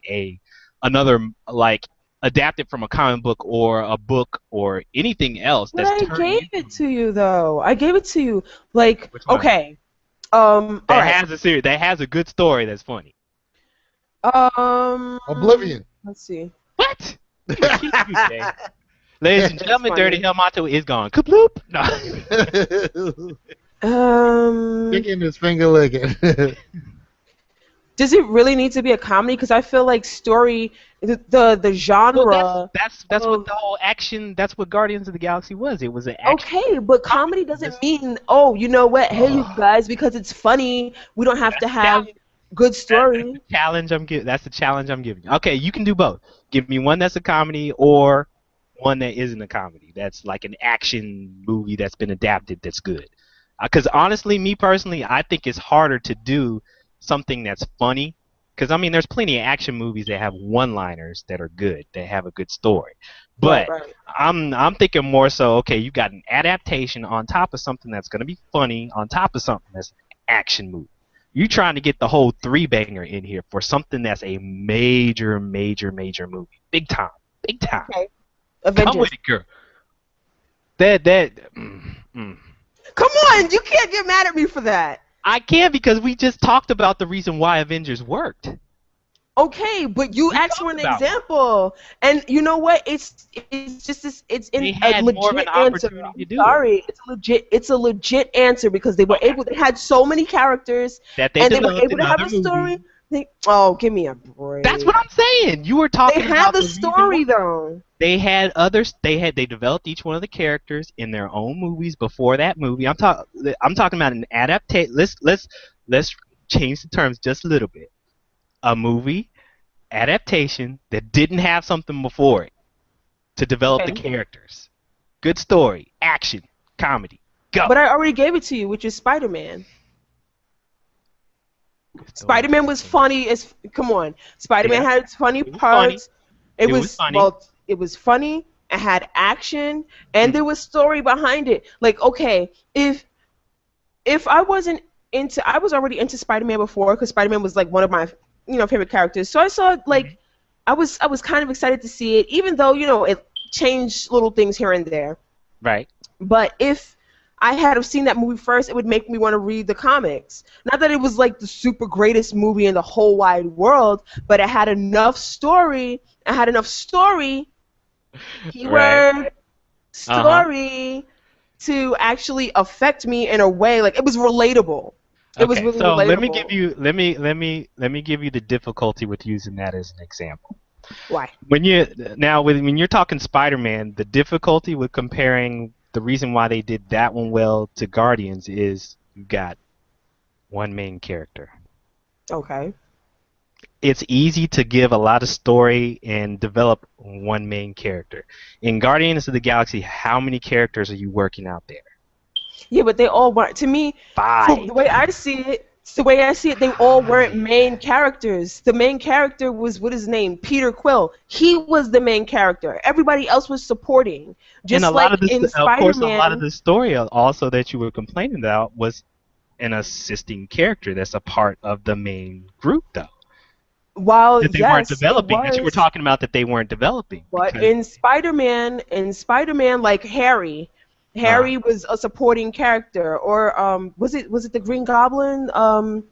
[SPEAKER 1] adapted from a comic book or a book or anything else.
[SPEAKER 3] But
[SPEAKER 1] That's
[SPEAKER 3] I
[SPEAKER 1] turned
[SPEAKER 3] gave
[SPEAKER 1] into-
[SPEAKER 3] it to you, though. I gave it to you. Like,
[SPEAKER 1] Which one?
[SPEAKER 3] okay.
[SPEAKER 1] that
[SPEAKER 3] All right.
[SPEAKER 1] has a series that has a good story that's funny.
[SPEAKER 2] Oblivion.
[SPEAKER 3] Let's see.
[SPEAKER 1] What? Ladies and gentlemen,
[SPEAKER 3] funny.
[SPEAKER 1] Dirty Helmet is gone. Kabloop! No.
[SPEAKER 2] Licking his finger licking.
[SPEAKER 3] Does it really need to be a comedy? Because I feel like story, the genre.
[SPEAKER 1] Well, that's what the whole action. That's what Guardians of the Galaxy was. It was an action.
[SPEAKER 3] Okay, but comedy doesn't mean, oh, you know what? Hey, you guys, because it's funny, we don't have to have good story.
[SPEAKER 1] That's the challenge I'm giving you. Okay, you can do both. Give me one that's a comedy or one that isn't a comedy. That's like an action movie that's been adapted. That's good. Because honestly, me personally, I think it's harder to do something that's funny. Because I mean, there's plenty of action movies that have one-liners that are good, that have a good story.
[SPEAKER 3] Right,
[SPEAKER 1] But
[SPEAKER 3] right.
[SPEAKER 1] I'm thinking more so, okay, you got an adaptation on top of something that's gonna be funny, on top of something that's an action movie. You trying to get the whole three-banger in here for something that's a major, major, major movie, big time, big time.
[SPEAKER 3] Okay.
[SPEAKER 1] Come
[SPEAKER 3] Avengers.
[SPEAKER 1] with it, girl. That.
[SPEAKER 3] Come on, you can't get mad at me for that.
[SPEAKER 1] I can't because we just talked about the reason why Avengers worked.
[SPEAKER 3] Okay, but you asked for an
[SPEAKER 1] talked about
[SPEAKER 3] example, and you know what? It's just this. It's in
[SPEAKER 1] They
[SPEAKER 3] a
[SPEAKER 1] had more of
[SPEAKER 3] legit
[SPEAKER 1] an
[SPEAKER 3] answer.
[SPEAKER 1] opportunity to
[SPEAKER 3] I'm
[SPEAKER 1] do
[SPEAKER 3] sorry, it's a legit answer because they were able. They had so many characters,
[SPEAKER 1] that they
[SPEAKER 3] and they were
[SPEAKER 1] developed
[SPEAKER 3] able
[SPEAKER 1] in
[SPEAKER 3] to have
[SPEAKER 1] other
[SPEAKER 3] a story.
[SPEAKER 1] movies.
[SPEAKER 3] Oh, give me a break.
[SPEAKER 1] That's what I'm saying. You were
[SPEAKER 3] They
[SPEAKER 1] talking
[SPEAKER 3] had
[SPEAKER 1] about
[SPEAKER 3] the
[SPEAKER 1] reason
[SPEAKER 3] story
[SPEAKER 1] why.
[SPEAKER 3] though.
[SPEAKER 1] They had others. They developed each one of the characters in their own movies before that movie. I'm talking about an adaptation. Let's change the terms just a little bit. A movie adaptation that didn't have something before it to develop the
[SPEAKER 3] Okay.
[SPEAKER 1] characters. Good story, action, comedy. Go.
[SPEAKER 3] But I already gave it to you, which is Spider-Man. Spider-Man was funny as come on. Spider-Man
[SPEAKER 1] Yeah.
[SPEAKER 3] had its funny
[SPEAKER 1] It was
[SPEAKER 3] parts.
[SPEAKER 1] It was funny.
[SPEAKER 3] Well, it was funny. It had action, and there was story behind it. Like, okay, if I wasn't into, I was already into Spider-Man before because Spider-Man was like one of my favorite characters. So I saw like I was kind of excited to see it, even though it changed little things here and there.
[SPEAKER 1] Right.
[SPEAKER 3] But if I had have seen that movie first, it would make me want to read the comics. Not that it was like the super greatest movie in the whole wide world, but it had enough story. It had enough story. Keyword
[SPEAKER 1] Right.
[SPEAKER 3] story to actually affect me in a way. Like it was relatable. It was really
[SPEAKER 1] so
[SPEAKER 3] relatable.
[SPEAKER 1] let me give you the difficulty with using that as an example.
[SPEAKER 3] Why?
[SPEAKER 1] When you're talking Spider-Man, the difficulty with comparing the reason why they did that one well to Guardians is you got one main character.
[SPEAKER 3] Okay.
[SPEAKER 1] It's easy to give a lot of story and develop one main character. In Guardians of the Galaxy, how many characters are you working out there?
[SPEAKER 3] Yeah, but they all weren't. To me,
[SPEAKER 1] 5.
[SPEAKER 3] the way I see it, they all weren't main characters. The main character was, what is his name? Peter Quill. He was the main character. Everybody else was supporting. Just
[SPEAKER 1] and
[SPEAKER 3] like in
[SPEAKER 1] of course, a lot of
[SPEAKER 3] Spider-Man.
[SPEAKER 1] the story also that you were complaining about was an assisting character that's a part of the main group, though.
[SPEAKER 3] While
[SPEAKER 1] That they
[SPEAKER 3] yes,
[SPEAKER 1] weren't developing.
[SPEAKER 3] it
[SPEAKER 1] That you were
[SPEAKER 3] was,
[SPEAKER 1] talking about that they weren't developing.
[SPEAKER 3] but
[SPEAKER 1] because-
[SPEAKER 3] in Spider-Man, like Harry was a supporting character. Or was it the Green Goblin?
[SPEAKER 1] well,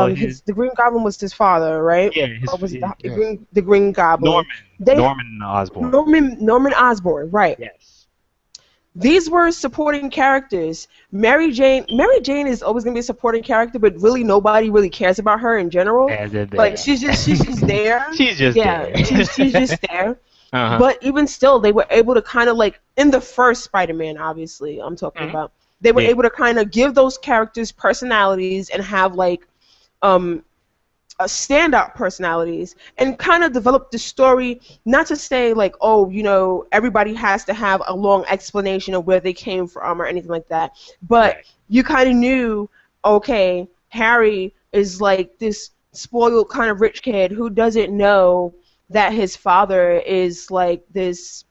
[SPEAKER 3] The Green Goblin was his father, right?
[SPEAKER 1] yeah,
[SPEAKER 3] Or was it
[SPEAKER 2] yeah.
[SPEAKER 3] the Green Goblin?
[SPEAKER 1] Norman Osborn.
[SPEAKER 3] Norman Osborn, right?
[SPEAKER 1] Yes.
[SPEAKER 3] These were supporting characters. Mary Jane is always gonna be a supporting character, but really nobody really cares about her in general. Like she's just there.
[SPEAKER 1] She's just
[SPEAKER 3] yeah,
[SPEAKER 1] there.
[SPEAKER 3] she's just there.
[SPEAKER 1] Uh-huh.
[SPEAKER 3] But even still, they were able to kind of like in the first Spider-Man, obviously, I'm talking about. They were able to kind of give those characters personalities and have like standout personalities and kind of develop the story, not to say like, oh, everybody has to have a long explanation of where they came from or anything like that, but you kind of knew, okay, Harry is like this spoiled kind of rich kid who doesn't know that his father is like this,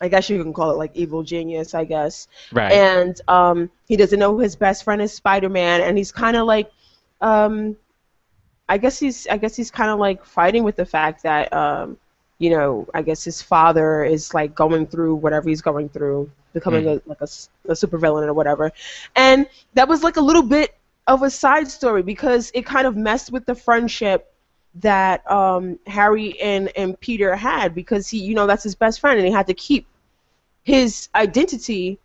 [SPEAKER 3] I guess you can call it like evil genius, I guess.
[SPEAKER 1] Right.
[SPEAKER 3] And he doesn't know his best friend is Spider-Man, and he's kind of like I guess he's kind of like fighting with the fact that I guess his father is like going through whatever he's going through, becoming a supervillain or whatever. And that was like a little bit of a side story because it kind of messed with the friendship that Harry and Peter had, because he, that's his best friend, and he had to keep his identity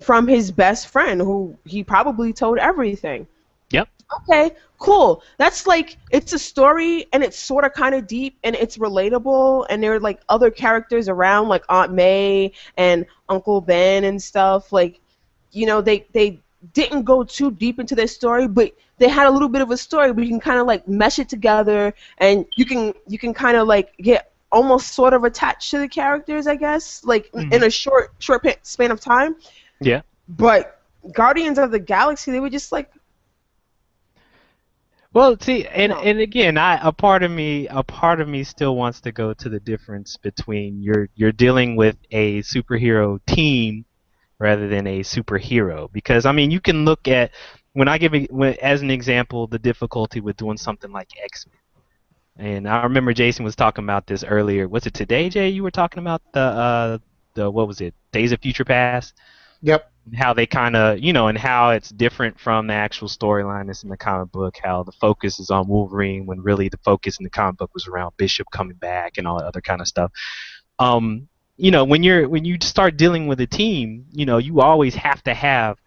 [SPEAKER 3] from his best friend, who he probably told everything.
[SPEAKER 1] Yep.
[SPEAKER 3] Okay, cool. That's like, it's a story, and it's sort of kind of deep, and it's relatable, and there are like other characters around, like Aunt May and Uncle Ben and stuff. Like, they didn't go too deep into their story, but they had a little bit of a story, but you can kind of like mesh it together, and you can kind of like get almost sort of attached to the characters, I guess, like in a short span of time.
[SPEAKER 1] Yeah.
[SPEAKER 3] But Guardians of the Galaxy, they were just like,
[SPEAKER 1] Well, see, and
[SPEAKER 3] no.
[SPEAKER 1] and again, a part of me still wants to go to the difference between you're dealing with a superhero team rather than a superhero, because I mean, you can look at when I give as an example the difficulty with doing something like X-Men. And I remember Jason was talking about this earlier. Was it today, Jay? You were talking about the what was it? Days of Future Past?
[SPEAKER 2] Yep.
[SPEAKER 1] How they kind of, and how it's different from the actual storyline that's in the comic book, how the focus is on Wolverine when really the focus in the comic book was around Bishop coming back and all that other kind of stuff. um, when you start dealing with a team, you always have to have,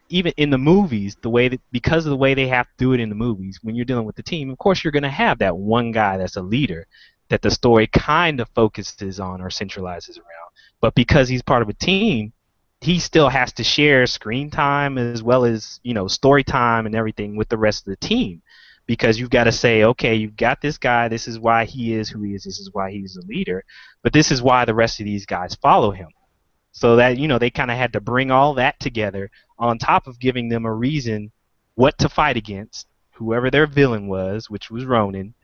[SPEAKER 1] even in the movies, the way that, because of the way they have to do it in the movies, when you're dealing with the team, of course you're going to have that one guy that's a leader that the story kind of focuses on or centralizes around. But because he's part of a team, he still has to share screen time as well as, story time and everything with the rest of the team. Because you've got to say, okay, you've got this guy, this is why he is who he is, this is why he's a leader, but this is why the rest of these guys follow him. So that, they kind of had to bring all that together on top of giving them a reason what to fight against, whoever their villain was, which was Ronan,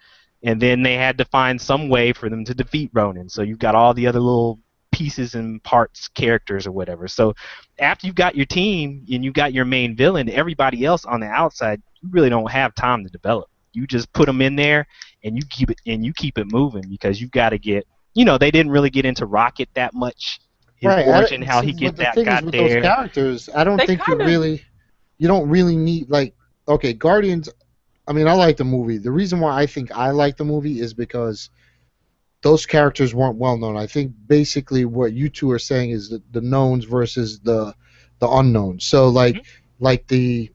[SPEAKER 1] and then they had to find some way for them to defeat Ronan. So you've got all the other little pieces and parts, characters or whatever. So after you've got your team and you've got your main villain, everybody else on the outside, you really don't have time to develop. You just put them in there and you keep it moving, because you've got to get, they didn't really get into Rocket that much. His origin, how he
[SPEAKER 2] But the
[SPEAKER 1] got
[SPEAKER 2] thing is with those
[SPEAKER 1] there.
[SPEAKER 2] characters, I don't
[SPEAKER 3] They
[SPEAKER 2] think
[SPEAKER 3] kinda-
[SPEAKER 2] you don't really need, like, okay, Guardians. I mean, I like the movie. The reason why I think I like the movie is because those characters weren't well known. I think basically what you two are saying is the knowns versus the unknowns. So like the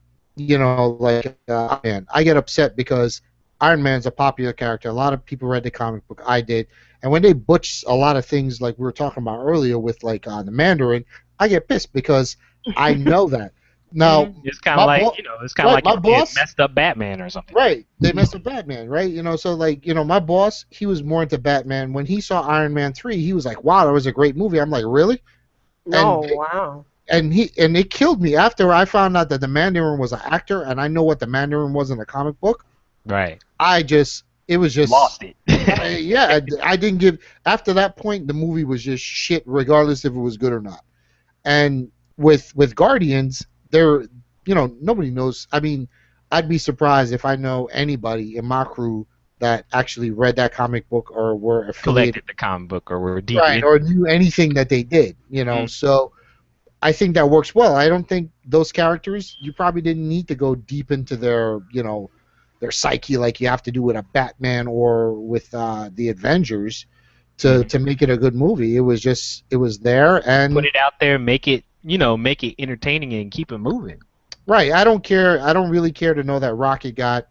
[SPEAKER 2] Iron Man. I get upset because Iron Man's a popular character. A lot of people read the comic book. I did. And when they butch a lot of things like we were talking about earlier with the Mandarin, I get pissed because I know that. Now,
[SPEAKER 1] It's kind of like, it's kind of
[SPEAKER 2] right,
[SPEAKER 1] like
[SPEAKER 2] my
[SPEAKER 1] if you had
[SPEAKER 2] boss-
[SPEAKER 1] messed up Batman or something.
[SPEAKER 2] right, they messed with Batman, right? So my boss, he was more into Batman. When he saw Iron Man 3, he was like, "Wow, that was a great movie." I'm like, "Really?"
[SPEAKER 3] No,
[SPEAKER 2] And
[SPEAKER 3] wow.
[SPEAKER 2] and it killed me after I found out that the Mandarin was an actor, and I know what the Mandarin was in the comic book.
[SPEAKER 1] Right.
[SPEAKER 2] It was just
[SPEAKER 1] Lost it.
[SPEAKER 2] I didn't give. After that point, the movie was just shit, regardless if it was good or not. And with Guardians, nobody knows. I mean, I'd be surprised if I know anybody in my crew that actually read that comic book or were affiliated,
[SPEAKER 1] Collected the comic book or were deep
[SPEAKER 2] right,
[SPEAKER 1] in.
[SPEAKER 2] or knew anything that they did. So I think that works well. I don't think those characters, you probably didn't need to go deep into their psyche like you have to do with a Batman or with the Avengers to make it a good movie. It was there, and
[SPEAKER 1] Put it out there, make it entertaining and keep it moving.
[SPEAKER 2] right. I don't care. I don't really care to know that Rocket got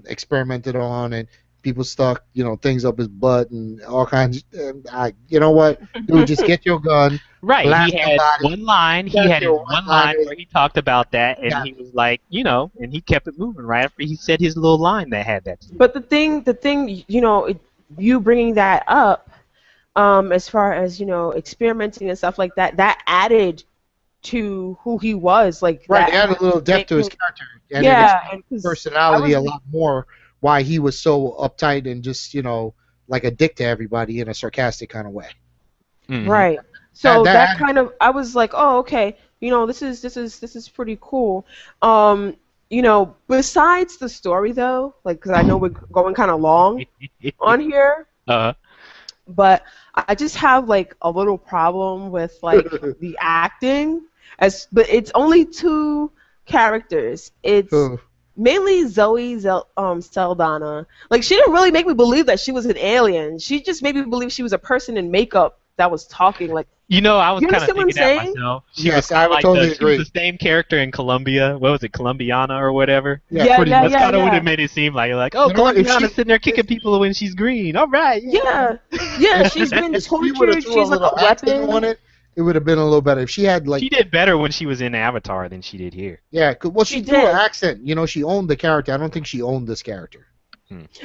[SPEAKER 2] experimented on and people stuck things up his butt and all kinds. You know what, dude? Just get your gun.
[SPEAKER 1] Right.
[SPEAKER 2] blast
[SPEAKER 1] He had
[SPEAKER 2] somebody.
[SPEAKER 1] one line. He
[SPEAKER 2] That's
[SPEAKER 1] had his
[SPEAKER 2] your
[SPEAKER 1] one
[SPEAKER 2] one-liner.
[SPEAKER 1] line where he talked about that, and
[SPEAKER 2] Yeah.
[SPEAKER 1] he was like, and he kept it moving right after he said his little line that had that.
[SPEAKER 3] But the thing, you bringing that up, as far as experimenting and stuff like that, that added to who he was. Like
[SPEAKER 2] Right.
[SPEAKER 3] that
[SPEAKER 2] He had a little depth to his
[SPEAKER 3] making-
[SPEAKER 2] character. And
[SPEAKER 3] Yeah,
[SPEAKER 2] it
[SPEAKER 3] and 'cause
[SPEAKER 2] personality
[SPEAKER 3] I
[SPEAKER 2] a
[SPEAKER 3] was-
[SPEAKER 2] lot more why he was so uptight and just like a dick to everybody in a sarcastic kind of way.
[SPEAKER 1] Mhm.
[SPEAKER 3] Right. So
[SPEAKER 2] That-
[SPEAKER 3] that kind of, I was like, oh, okay. This is pretty cool. Besides the story though, like, because I know we're going kind of long on here, but I just have like a little problem with like the acting. But it's only two characters. It's mainly Zoe Saldana. Like, she didn't really make me believe that she was an alien. She just made me believe she was a person in makeup that was talking. Like,
[SPEAKER 1] I was
[SPEAKER 3] You
[SPEAKER 1] kind of
[SPEAKER 3] understand what I'm
[SPEAKER 1] thinking that
[SPEAKER 3] saying?
[SPEAKER 1] myself.
[SPEAKER 2] Yes, I would totally
[SPEAKER 1] She
[SPEAKER 2] agree.
[SPEAKER 1] was the same character in Columbia. What was it, Columbiana or whatever?
[SPEAKER 3] Yeah,
[SPEAKER 2] pretty
[SPEAKER 3] yeah,
[SPEAKER 2] much.
[SPEAKER 1] That's kind of what
[SPEAKER 3] yeah.
[SPEAKER 1] it made it seem like. Like,
[SPEAKER 2] You know what, if
[SPEAKER 1] Columbiana's
[SPEAKER 2] she-
[SPEAKER 1] sitting there kicking people when she's green. All right.
[SPEAKER 3] yeah, she's been
[SPEAKER 2] If she would've
[SPEAKER 3] tortured.
[SPEAKER 2] threw
[SPEAKER 3] She's like
[SPEAKER 2] little
[SPEAKER 3] a
[SPEAKER 2] accent
[SPEAKER 3] weapon.
[SPEAKER 2] on it, it would have been a little better. If she had
[SPEAKER 1] She did better when she was in Avatar than she did here.
[SPEAKER 2] yeah, well, she
[SPEAKER 3] She
[SPEAKER 2] threw
[SPEAKER 3] did.
[SPEAKER 2] an accent. She owned the character. I don't think she owned this character.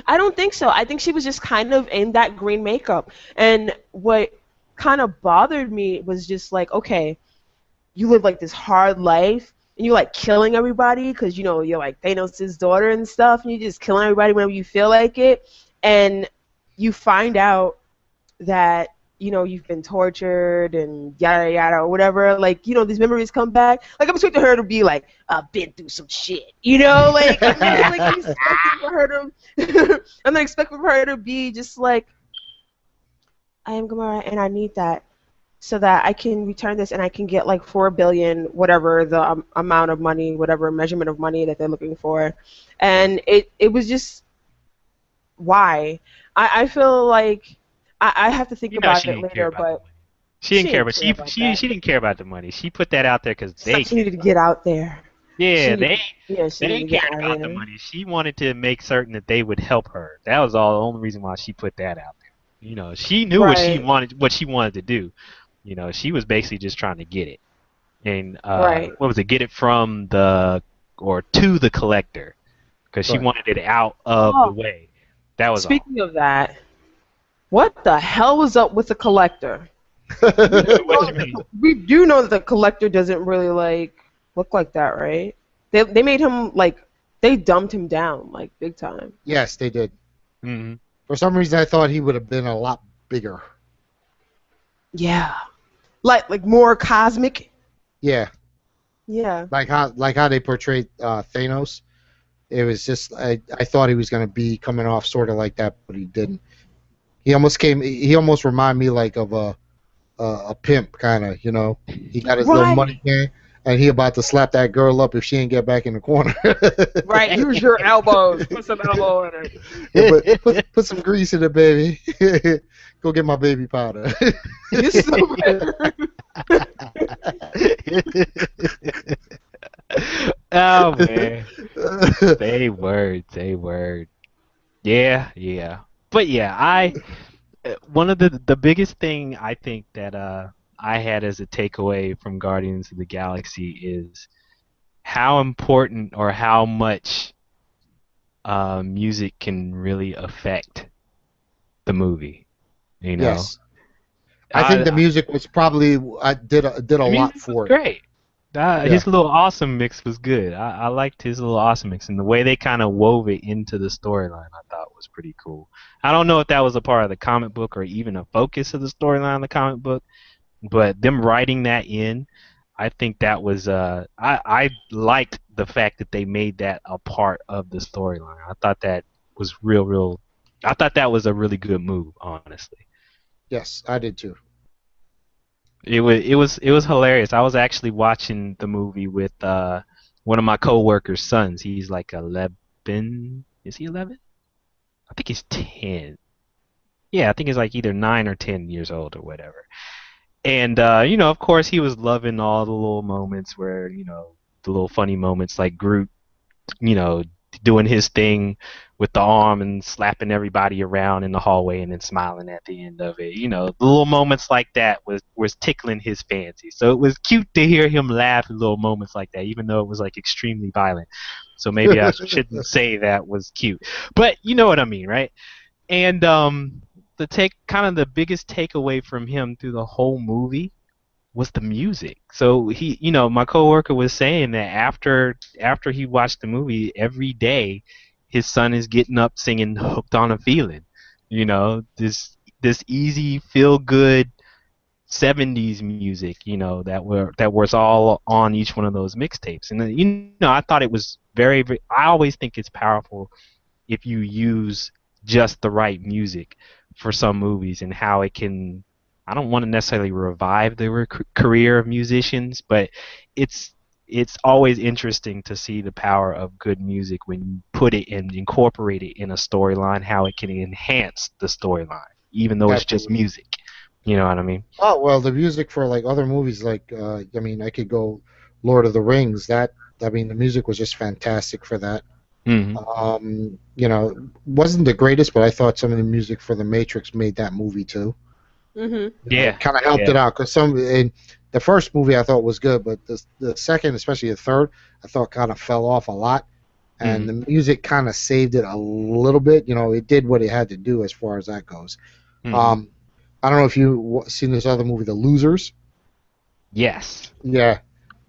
[SPEAKER 3] I don't think so. I think she was just kind of in that green makeup. And what kind of bothered me was just like, okay, you live like this hard life, and you're like killing everybody because you know you're like Thanos' daughter and stuff, and you're just killing everybody whenever you feel like it, and you find out that you know you've been tortured and yada yada or whatever. Like you know these memories come back. Like I'm expecting her to be like, I've been through some shit, you know. Like I'm not like expecting for her to. I'm not expecting for her to be just like, I am Gamora and I need that so that I can return this and I can get like 4 billion, whatever the amount of money, whatever measurement of money that they're looking for. And it was just, why? I feel like I have to think about it later, but
[SPEAKER 1] she didn't care, but
[SPEAKER 3] she
[SPEAKER 1] didn't care about the money. She put that out there because they
[SPEAKER 3] she needed to get out there.
[SPEAKER 1] Yeah,
[SPEAKER 3] they
[SPEAKER 1] they cared about the money. She wanted to make certain that they would help her. That was all the only reason why she put that out there. You know, she knew what she wanted to do. You know, she was basically just trying to get it. And what was it? Get it from to the collector, because she wanted it out of the way. That was
[SPEAKER 3] Speaking of that, what the hell was up with the collector? We do know that the collector doesn't really like look like that, right? They made him like, they dumbed him down like big time.
[SPEAKER 2] Yes, they did.
[SPEAKER 1] Mm-hmm.
[SPEAKER 2] For some reason, I thought he would have been a lot bigger.
[SPEAKER 3] Yeah, like more cosmic.
[SPEAKER 2] Yeah.
[SPEAKER 3] Yeah.
[SPEAKER 2] Like how they portrayed Thanos. It was just I thought he was going to be coming off sort of like that, but he didn't. He almost reminded me like of a pimp kind of, you know. He got his little money can, and he about to slap that girl up if she ain't get back in the corner.
[SPEAKER 3] Right, use your elbows. Put some elbow in it.
[SPEAKER 2] Yeah, but put some grease in it, baby. Go get my baby powder.
[SPEAKER 3] You're so
[SPEAKER 1] Oh man. Say word. Yeah. But yeah, one of the biggest thing I think that I had as a takeaway from Guardians of the Galaxy is how important or how much music can really affect the movie. You know.
[SPEAKER 2] Yes. I think the music was probably did a lot for it.
[SPEAKER 1] Great. His little awesome mix was good. I liked his little awesome mix, and the way they kind of wove it into the storyline I thought was pretty cool. I don't know if that was a part of the comic book or even a focus of the storyline of the comic book, but them writing that in, I think that was I liked the fact that they made that a part of the storyline. I thought that was I thought that was a really good move, honestly.
[SPEAKER 2] Yes, I did too.
[SPEAKER 1] It was hilarious. I was actually watching the movie with one of my coworkers' sons. He's like 11. Is he 11? I think he's 10. Yeah, I think he's like either 9 or 10 years old or whatever. And you know, of course, he was loving all the little moments where, you know, the little funny moments like Groot, you know, doing his thing with the arm and slapping everybody around in the hallway and then smiling at the end of it. You know, the little moments like that was tickling his fancy. So it was cute to hear him laugh at little moments like that, even though it was like extremely violent. So maybe I shouldn't say that was cute. But you know what I mean, right? And the biggest takeaway from him through the whole movie was the music. So he, you know, my coworker was saying that after he watched the movie, every day his son is getting up singing "Hooked on a Feeling." You know, this easy, feel good 70s music, you know, that was all on each one of those mixtapes. And you know, I thought it was very, very, I always think it's powerful if you use just the right music for some movies and how it can, I don't want to necessarily revive the career of musicians, but it's always interesting to see the power of good music when you put it and incorporate it in a storyline, how it can enhance the storyline, even though it's just music. You know what I mean?
[SPEAKER 2] Oh, well, the music for like other movies, like I mean, I could go Lord of the Rings. The music was just fantastic for that.
[SPEAKER 1] Mm-hmm.
[SPEAKER 2] You know, wasn't the greatest, but I thought some of the music for The Matrix made that movie too.
[SPEAKER 3] Mm-hmm.
[SPEAKER 1] Yeah,
[SPEAKER 2] kind of helped it out because the first movie I thought was good, but the second, especially the third, I thought kind of fell off a lot, and the music kind of saved it a little bit. You know, it did what it had to do as far as that goes.
[SPEAKER 1] Mm-hmm.
[SPEAKER 2] I don't know if you've seen this other movie, The Losers.
[SPEAKER 1] Yes.
[SPEAKER 2] Yeah,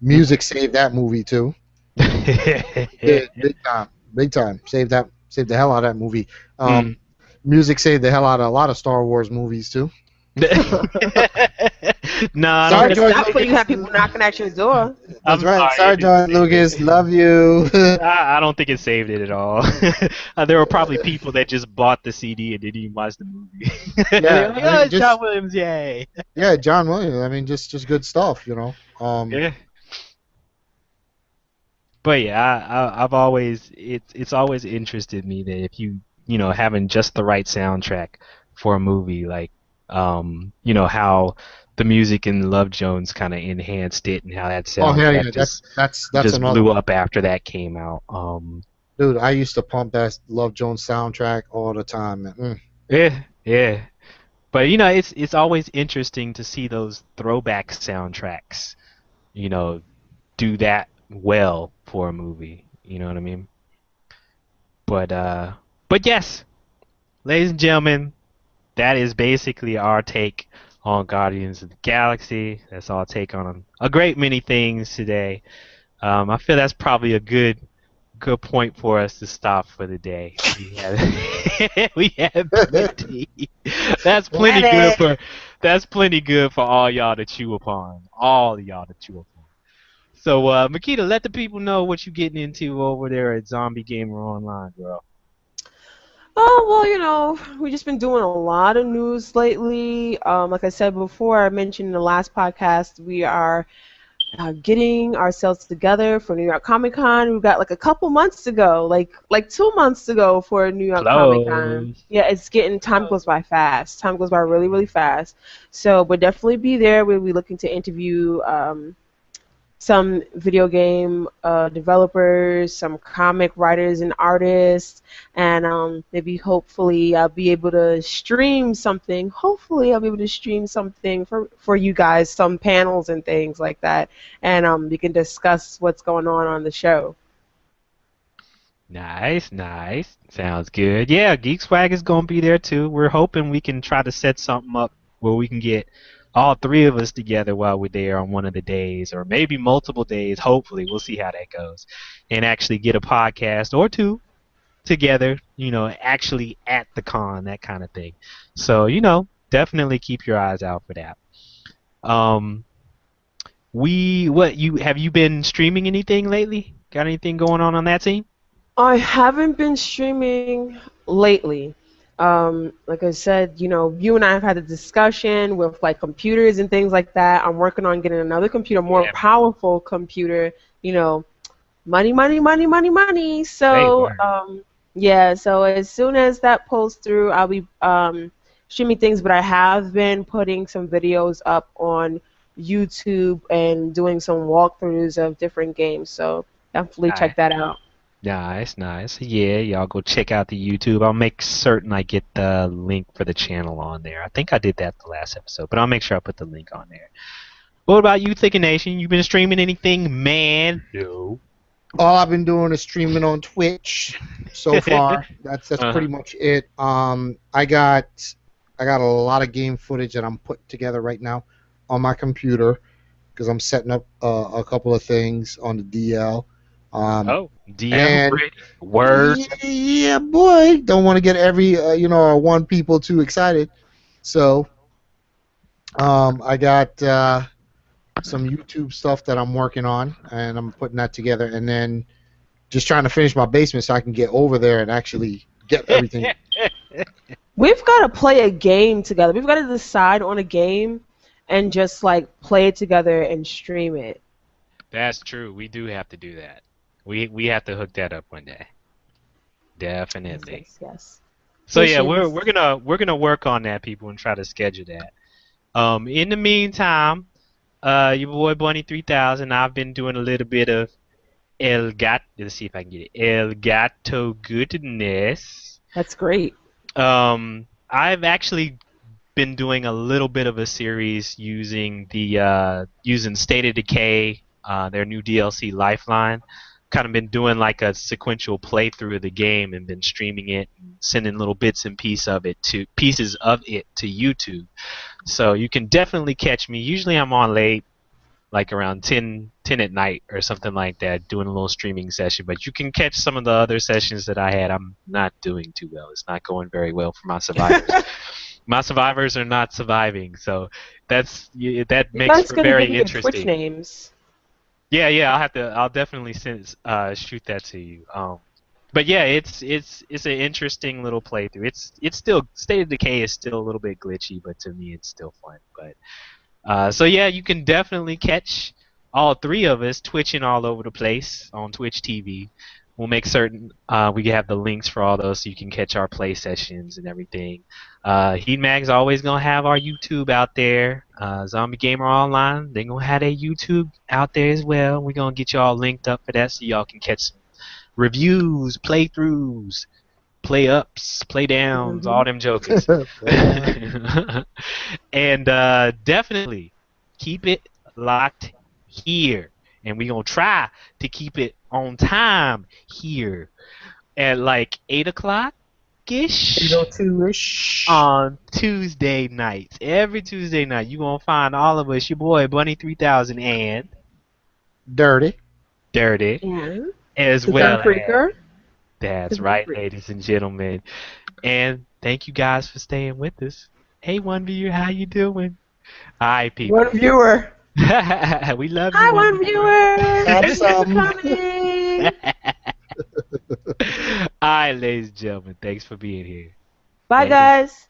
[SPEAKER 2] Music saved that movie too. Did big time, big time. Saved the hell out of that movie.
[SPEAKER 1] Mm.
[SPEAKER 2] Music saved the hell out of a lot of Star Wars movies too.
[SPEAKER 1] No, I don't
[SPEAKER 2] Sorry,
[SPEAKER 3] Better
[SPEAKER 1] think.
[SPEAKER 2] George
[SPEAKER 3] stop before you
[SPEAKER 2] Lucas.
[SPEAKER 3] have people knocking at your door.
[SPEAKER 2] That's
[SPEAKER 1] I'm
[SPEAKER 2] right.
[SPEAKER 1] sorry.
[SPEAKER 2] Sorry,
[SPEAKER 1] It didn't
[SPEAKER 2] George
[SPEAKER 1] save
[SPEAKER 2] Lucas.
[SPEAKER 1] it.
[SPEAKER 2] Love you.
[SPEAKER 1] I don't think it saved it at all. There were probably people that just bought the CD and didn't even watch the movie. They're
[SPEAKER 2] Yeah,
[SPEAKER 1] like,
[SPEAKER 2] I
[SPEAKER 1] "Oh,
[SPEAKER 2] mean,
[SPEAKER 1] it's John
[SPEAKER 2] just
[SPEAKER 1] Williams, yay!"
[SPEAKER 2] yeah, John Williams. I mean, just good stuff,
[SPEAKER 1] Yeah. But yeah, I've always it's always interested me that if having just the right soundtrack for a movie, like how the music in Love Jones kind of enhanced it, and how that
[SPEAKER 2] Oh hell
[SPEAKER 1] soundtrack
[SPEAKER 2] yeah,
[SPEAKER 1] just
[SPEAKER 2] that's
[SPEAKER 1] just
[SPEAKER 2] another
[SPEAKER 1] blew
[SPEAKER 2] one,
[SPEAKER 1] up after that came out.
[SPEAKER 2] dude. I used to pump that Love Jones soundtrack all the time, man.
[SPEAKER 1] Yeah, yeah. But it's always interesting to see those throwback soundtracks, you know, do that well for a movie. You know what I mean? But yes, ladies and gentlemen, that is basically our take on Guardians of the Galaxy. That's our take on a great many things today. I feel that's probably a good point for us to stop for the day. We have plenty. That's plenty good for all y'all to chew upon. All of y'all to chew upon. So, Makeda, let the people know what you're getting into over there at Zombie Gamer Online, girl.
[SPEAKER 3] Oh, well, we've just been doing a lot of news lately. Like I said before, I mentioned in the last podcast, we are getting ourselves together for New York Comic Con. We got like a couple months to go, like 2 months to go for New York Comic Con.
[SPEAKER 1] Close.
[SPEAKER 3] Yeah, it's getting time goes by fast. Time goes by really, really fast. So we'll definitely be there. We'll be looking to interview some video game developers, some comic writers and artists, and maybe hopefully I'll be able to stream something. Hopefully I'll be able to stream something for you guys, some panels and things like that, and we can discuss what's going on the show.
[SPEAKER 1] Nice, nice. Sounds good. Yeah, Geekswagg is gonna be there too. We're hoping we can try to set something up where we can get all three of us together while we're there on one of the days, or maybe multiple days. Hopefully, we'll see how that goes, and actually get a podcast or two together. Actually at the con, that kind of thing. So, definitely keep your eyes out for that. Um, have you been streaming anything lately? Got anything going on that scene?
[SPEAKER 3] I haven't been streaming lately. Like I said, you and I have had a discussion with like computers and things like that. I'm working on getting another computer, more
[SPEAKER 1] Yeah.
[SPEAKER 3] powerful computer. Money, money, money, money, money.
[SPEAKER 1] Say
[SPEAKER 3] So,
[SPEAKER 1] word.
[SPEAKER 3] yeah. So as soon as that pulls through, I'll be streaming things. But I have been putting some videos up on YouTube and doing some walkthroughs of different games. So definitely
[SPEAKER 1] Nice.
[SPEAKER 3] check that out.
[SPEAKER 1] Nice, nice. Yeah, y'all go check out the YouTube. I'll make certain I get the link for the channel on there. I think I did that the last episode, but I'll make sure I put the link on there. What about you, Thicker Nation? You been streaming anything, man? No.
[SPEAKER 2] All I've been doing is streaming on Twitch so far. That's pretty much it. I got a lot of game footage that I'm putting together right now on my computer because I'm setting up a couple of things on the DL.
[SPEAKER 1] Oh, DM
[SPEAKER 2] and
[SPEAKER 1] ready. Word.
[SPEAKER 2] yeah, boy, don't want to get every one people too excited. So I got some YouTube stuff that I'm working on, and I'm putting that together, and then just trying to finish my basement so I can get over there and actually get everything.
[SPEAKER 3] We've got to play a game together. We've got to decide on a game and just like play it together and stream it.
[SPEAKER 1] That's true. We do have to do that. We have to hook that up one day. Definitely.
[SPEAKER 3] Yes, yes.
[SPEAKER 1] So yeah,
[SPEAKER 3] Appreciate
[SPEAKER 1] we're gonna work on that, people, and try to schedule that. In the meantime, your boy Bunny 3000, I've been doing a little bit of El Gato. Let's see if I can get it. El Gato goodness.
[SPEAKER 3] That's great.
[SPEAKER 1] I've actually been doing a little bit of a series using using State of Decay, their new DLC Lifeline. Kind of been doing like a sequential playthrough of the game and been streaming it and sending little bits and pieces of it to YouTube. So you can definitely catch me. Usually I'm on late, like around 10 at night or something like that, doing a little streaming session. But you can catch some of the other sessions that I had. I'm not doing too well. It's not going very well for my survivors. My survivors are not surviving, so that
[SPEAKER 3] You
[SPEAKER 1] makes
[SPEAKER 3] guys
[SPEAKER 1] for
[SPEAKER 3] gotta
[SPEAKER 1] very
[SPEAKER 3] give me your Twitch
[SPEAKER 1] interesting.
[SPEAKER 3] names.
[SPEAKER 1] Yeah, I'll definitely shoot that to you. But yeah, it's an interesting little playthrough. It's still State of Decay is still a little bit glitchy, but to me it's still fun. But so yeah, you can definitely catch all three of us twitching all over the place on Twitch TV. We'll make certain we have the links for all those so you can catch our play sessions and everything. Heat Mag's always gonna have our YouTube out there. Zombie Gamer Online, they gonna have their YouTube out there as well. We're gonna get you all linked up for that so y'all can catch some reviews, playthroughs, play ups, play downs, all them jokers. And definitely keep it locked here. And we're going to try to keep it on time here at like 8 o'clock-ish
[SPEAKER 2] 802-ish.
[SPEAKER 1] on Tuesday nights. Every Tuesday night, you're going to find all of us, your boy Bunny3000 and
[SPEAKER 2] Dirty.
[SPEAKER 1] Dirty,
[SPEAKER 3] And
[SPEAKER 1] as
[SPEAKER 3] the
[SPEAKER 1] well as...
[SPEAKER 3] DirtyHelmet.
[SPEAKER 1] That's right, ladies and gentlemen. And thank you guys for staying with us. Hey, One Viewer, how you doing? All right, people.
[SPEAKER 3] One viewer.
[SPEAKER 1] We love you.
[SPEAKER 3] Hi, one viewer.
[SPEAKER 2] That's
[SPEAKER 3] Thanks for coming.
[SPEAKER 1] All right, ladies and gentlemen, thanks for being here.
[SPEAKER 3] Bye,
[SPEAKER 1] Later.
[SPEAKER 3] guys.